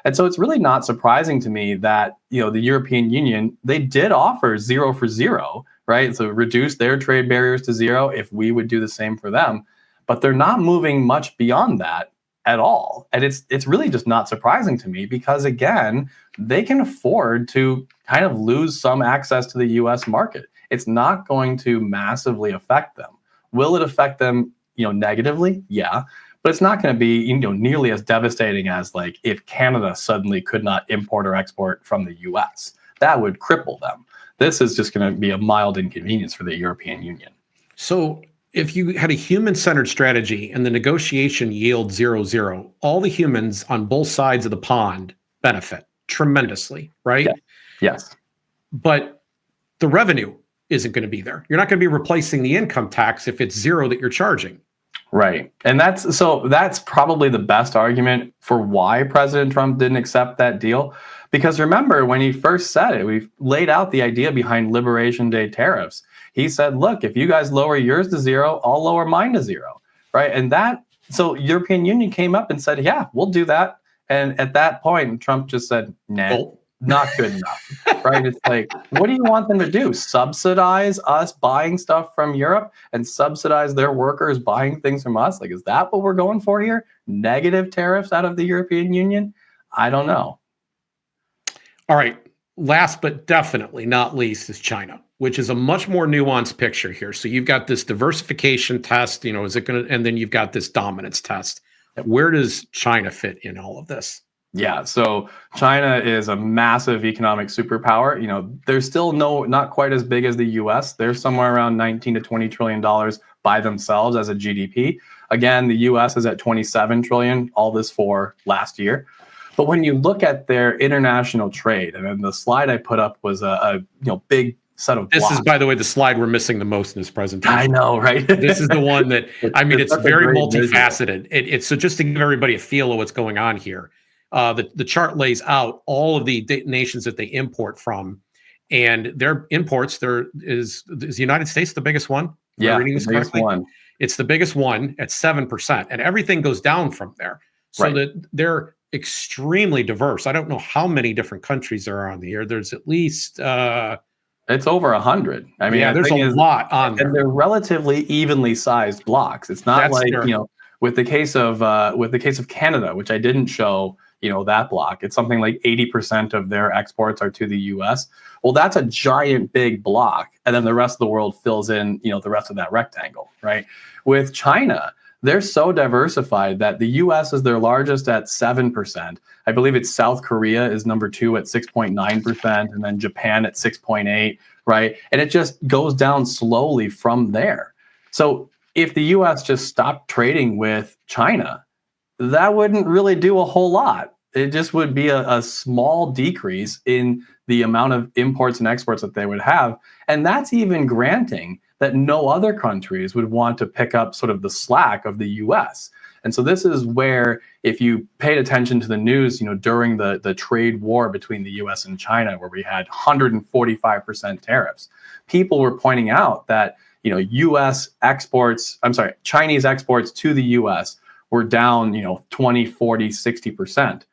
And so it's really not surprising to me that, the European Union, they did offer 0 for 0, right? So reduce their trade barriers to 0 if we would do the same for them. But they're not moving much beyond that at all. And it's really just not surprising to me because, again, they can afford to kind of lose some access to the US market. It's not going to massively affect them. Will it affect them, negatively? Yeah. But it's not going to be, nearly as devastating as like if Canada suddenly could not import or export from the US. That would cripple them. This is just going to be a mild inconvenience for the European Union. So if you had a human-centered strategy and the negotiation yields 0-0, all the humans on both sides of the pond benefit tremendously, right? Yeah. Yes. But the revenue isn't going to be there. You're not going to be replacing the income tax if it's 0 that you're charging. Right. And that's probably the best argument for why President Trump didn't accept that deal. Because remember, when he first said it, we laid out the idea behind Liberation Day tariffs. He said, look, if you guys lower yours to 0, I'll lower mine to 0. Right. And so European Union came up and said, yeah, we'll do that. And at that point, Trump just said, nah, not good enough. Right. It's like, what do you want them to do? Subsidize us buying stuff from Europe and subsidize their workers buying things from us? Like, is that what we're going for here? Negative tariffs out of the European Union? I don't know. All right. Last but definitely not least is China, which is a much more nuanced picture here. So you've got this diversification test, is it going to, and then you've got this dominance test. Where does China fit in all of this? Yeah, so China is a massive economic superpower. They're still not quite as big as the US. They're somewhere around $19-20 trillion by themselves as a GDP. Again, the US is at 27 trillion, all this for last year. But when you look at their international trade, and then the slide I put up was a big set of This blocks. is, by the way, the slide we're missing the most in this presentation. I know, right? This is the one that, I mean, it's such a very great multifaceted. It's so just to give everybody a feel of what's going on here. The chart lays out all of the nations that they import from, and their imports. Is the United States the biggest one? Am I reading this the biggest correctly? one. It's the biggest one at 7%, and everything goes down from there. So Right. that they're extremely diverse. I don't know how many different countries there are on the air. There's at least It's over 100. I mean, yeah, the there's thing a is, lot on there. and they're relatively evenly sized blocks. It's not That's like, their- you know, with the case of Canada, which I didn't show, you know, that block. It's something like 80% of their exports are to the US. Well, that's a giant big block, and then the rest of the world fills in, you know, the rest of that rectangle, right? With China, they're so diversified that the US is their largest at 7%. I believe it's South Korea is number 2 at 6.9%, and then Japan at 6.8, right? And it just goes down slowly from there. So if the US just stopped trading with China, that wouldn't really do a whole lot. It just would be a small decrease in the amount of imports and exports that they would have. And that's even granting that no other countries would want to pick up sort of the slack of the US. And so this is where, if you paid attention to the news, you know, during the trade war between the US and China, where we had 145% tariffs, people were pointing out that, you know, Chinese exports to the US were down, you know, 20, 40, 60%.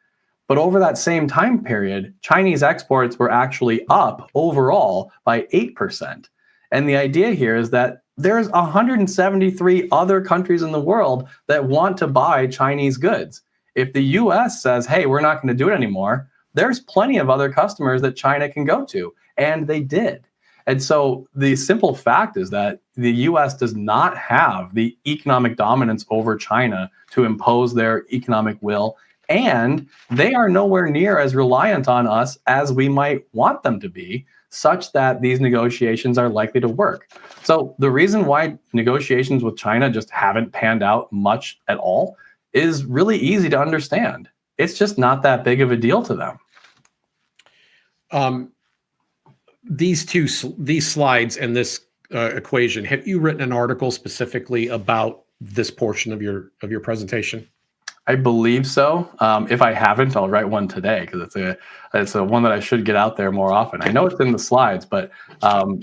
But over that same time period, Chinese exports were actually up overall by 8%. And the idea here is that there's 173 other countries in the world that want to buy Chinese goods. If the US says, hey, we're not going to do it anymore, there's plenty of other customers that China can go to. And they did. And so the simple fact is that the US does not have the economic dominance over China to impose their economic will. And they are nowhere near as reliant on us as we might want them to be, such that these negotiations are likely to work. So the reason why negotiations with China just haven't panned out much at all is really easy to understand. It's just not that big of a deal to them. These slides and this equation, have you written an article specifically about this portion of your presentation? I believe so. If I haven't, I'll write one today, because it's a one that I should get out there more often. I know it's in the slides, but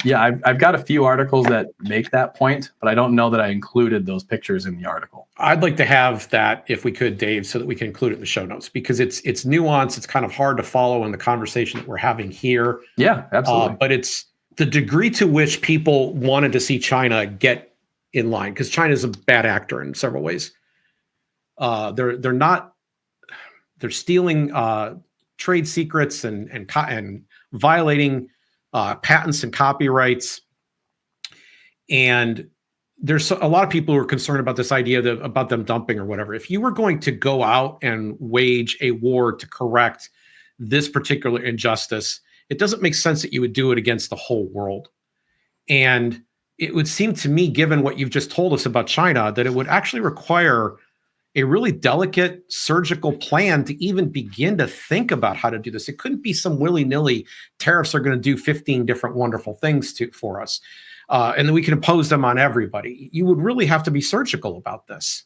yeah, I've got a few articles that make that point, but I don't know that I included those pictures in the article. I'd like to have that, if we could, Dave, so that we can include it in the show notes, because it's nuanced. It's kind of hard to follow in the conversation that we're having here. Yeah, absolutely. But it's the degree to which people wanted to see China get in line, because China is a bad actor in several ways. They're stealing trade secrets and violating patents and copyrights. And there's a lot of people who are concerned about this idea about them dumping or whatever. If you were going to go out and wage a war to correct this particular injustice, it doesn't make sense that you would do it against the whole world. And it would seem to me, given what you've just told us about China, that it would actually require a really delicate surgical plan to even begin to think about how to do this. It couldn't be some willy-nilly tariffs are going to do 15 different wonderful things for us. And then we can impose them on everybody. You would really have to be surgical about this.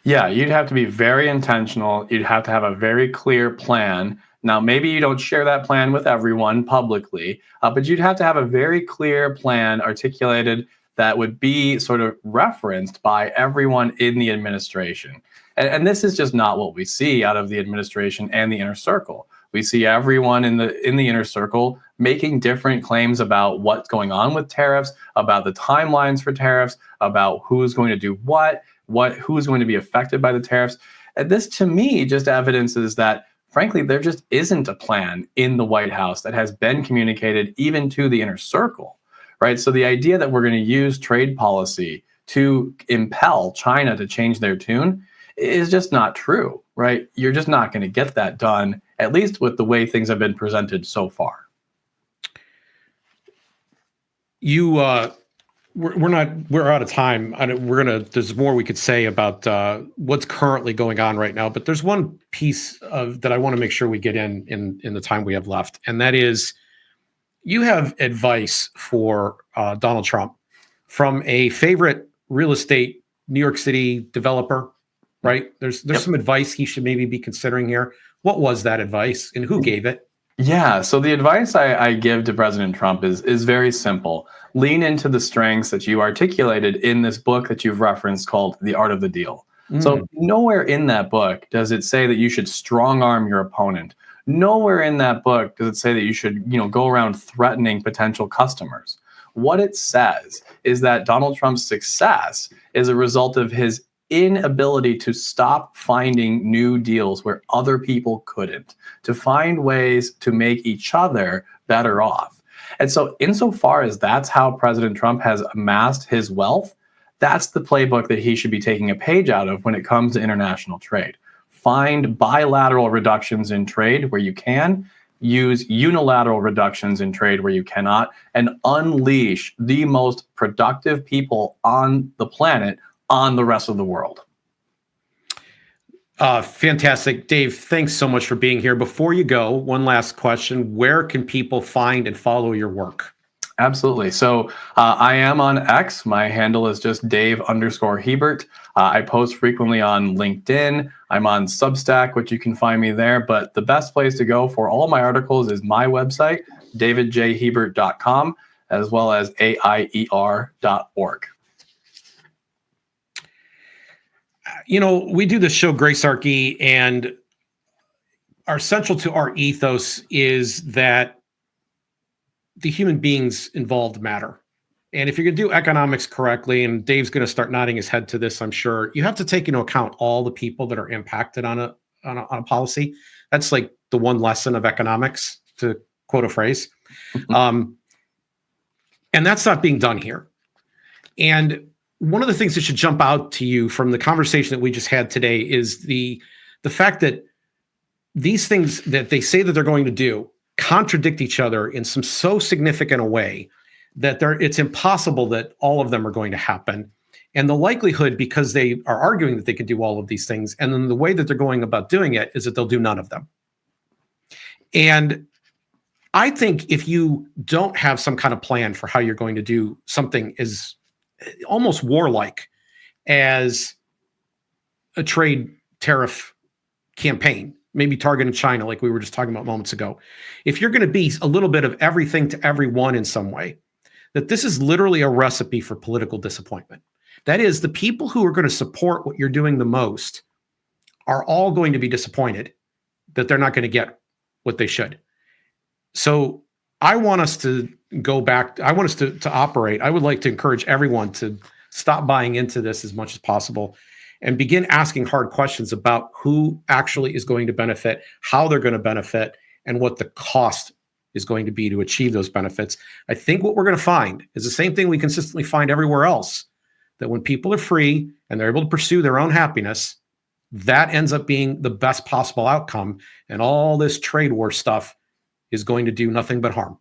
Yeah, you'd have to be very intentional. You'd have to have a very clear plan. Now, maybe you don't share that plan with everyone publicly, but you'd have to have a very clear plan articulated that would be sort of referenced by everyone in the administration. And this is just not what we see out of the administration and the inner circle. We see everyone in the inner circle making different claims about what's going on with tariffs, about the timelines for tariffs, about who's going to do who's going to be affected by the tariffs. And this, to me, just evidences that, frankly, there just isn't a plan in the White House that has been communicated even to the inner circle. Right. So the idea that we're going to use trade policy to impel China to change their tune is just not true. Right. You're just not going to get that done, at least with the way things have been presented so far. We're out of time. There's more we could say about what's currently going on right now. But there's one piece that I want to make sure we get in the time we have left. And that is, you have advice for Donald Trump from a favorite real estate New York City developer, right? There's some advice he should maybe be considering here. What was that advice and who gave it? Yeah, so the advice I give to President Trump is very simple. Lean into the strengths that you articulated in this book that you've referenced called The Art of the Deal. So nowhere in that book does it say that you should strong arm your opponent. Nowhere in that book does it say that you should, go around threatening potential customers. What it says is that Donald Trump's success is a result of his inability to stop finding new deals where other people couldn't, to find ways to make each other better off. And so insofar as that's how President Trump has amassed his wealth, that's the playbook that he should be taking a page out of when it comes to international trade. Find bilateral reductions in trade where you can, use unilateral reductions in trade where you cannot, and unleash the most productive people on the planet on the rest of the world. Fantastic. Dave, thanks so much for being here. Before you go, one last question. Where can people find and follow your work? Absolutely. So I am on X. My handle is just Dave_Hebert. I post frequently on LinkedIn. I'm on Substack, which you can find me there. But the best place to go for all my articles is my website, davidjhebert.com, as well as AIER.org. We do the show Gracearchy, and our central to our ethos is that the human beings involved matter. And if you're going to do economics correctly, and Dave's going to start nodding his head to this, I'm sure, you have to take into account all the people that are impacted on a policy. That's like the one lesson of economics, to quote a phrase. And that's not being done here. And one of the things that should jump out to you from the conversation that we just had today is the fact that these things that they say that they're going to do contradict each other in some so significant a way that it's impossible that all of them are going to happen. And the likelihood, because they are arguing that they can do all of these things, and then the way that they're going about doing it is that they'll do none of them. And I think if you don't have some kind of plan for how you're going to do something as almost warlike as a trade tariff campaign, maybe targeting China, like we were just talking about moments ago, if you're going to be a little bit of everything to everyone in some way, that this is literally a recipe for political disappointment. That is, the people who are going to support what you're doing the most are all going to be disappointed that they're not going to get what they should. So I want us to go back. I want us to operate. I would like to encourage everyone to stop buying into this as much as possible and begin asking hard questions about who actually is going to benefit, how they're going to benefit, and what the cost is going to be to achieve those benefits. I think what we're going to find is the same thing we consistently find everywhere else, that when people are free and they're able to pursue their own happiness, that ends up being the best possible outcome. And all this trade war stuff is going to do nothing but harm.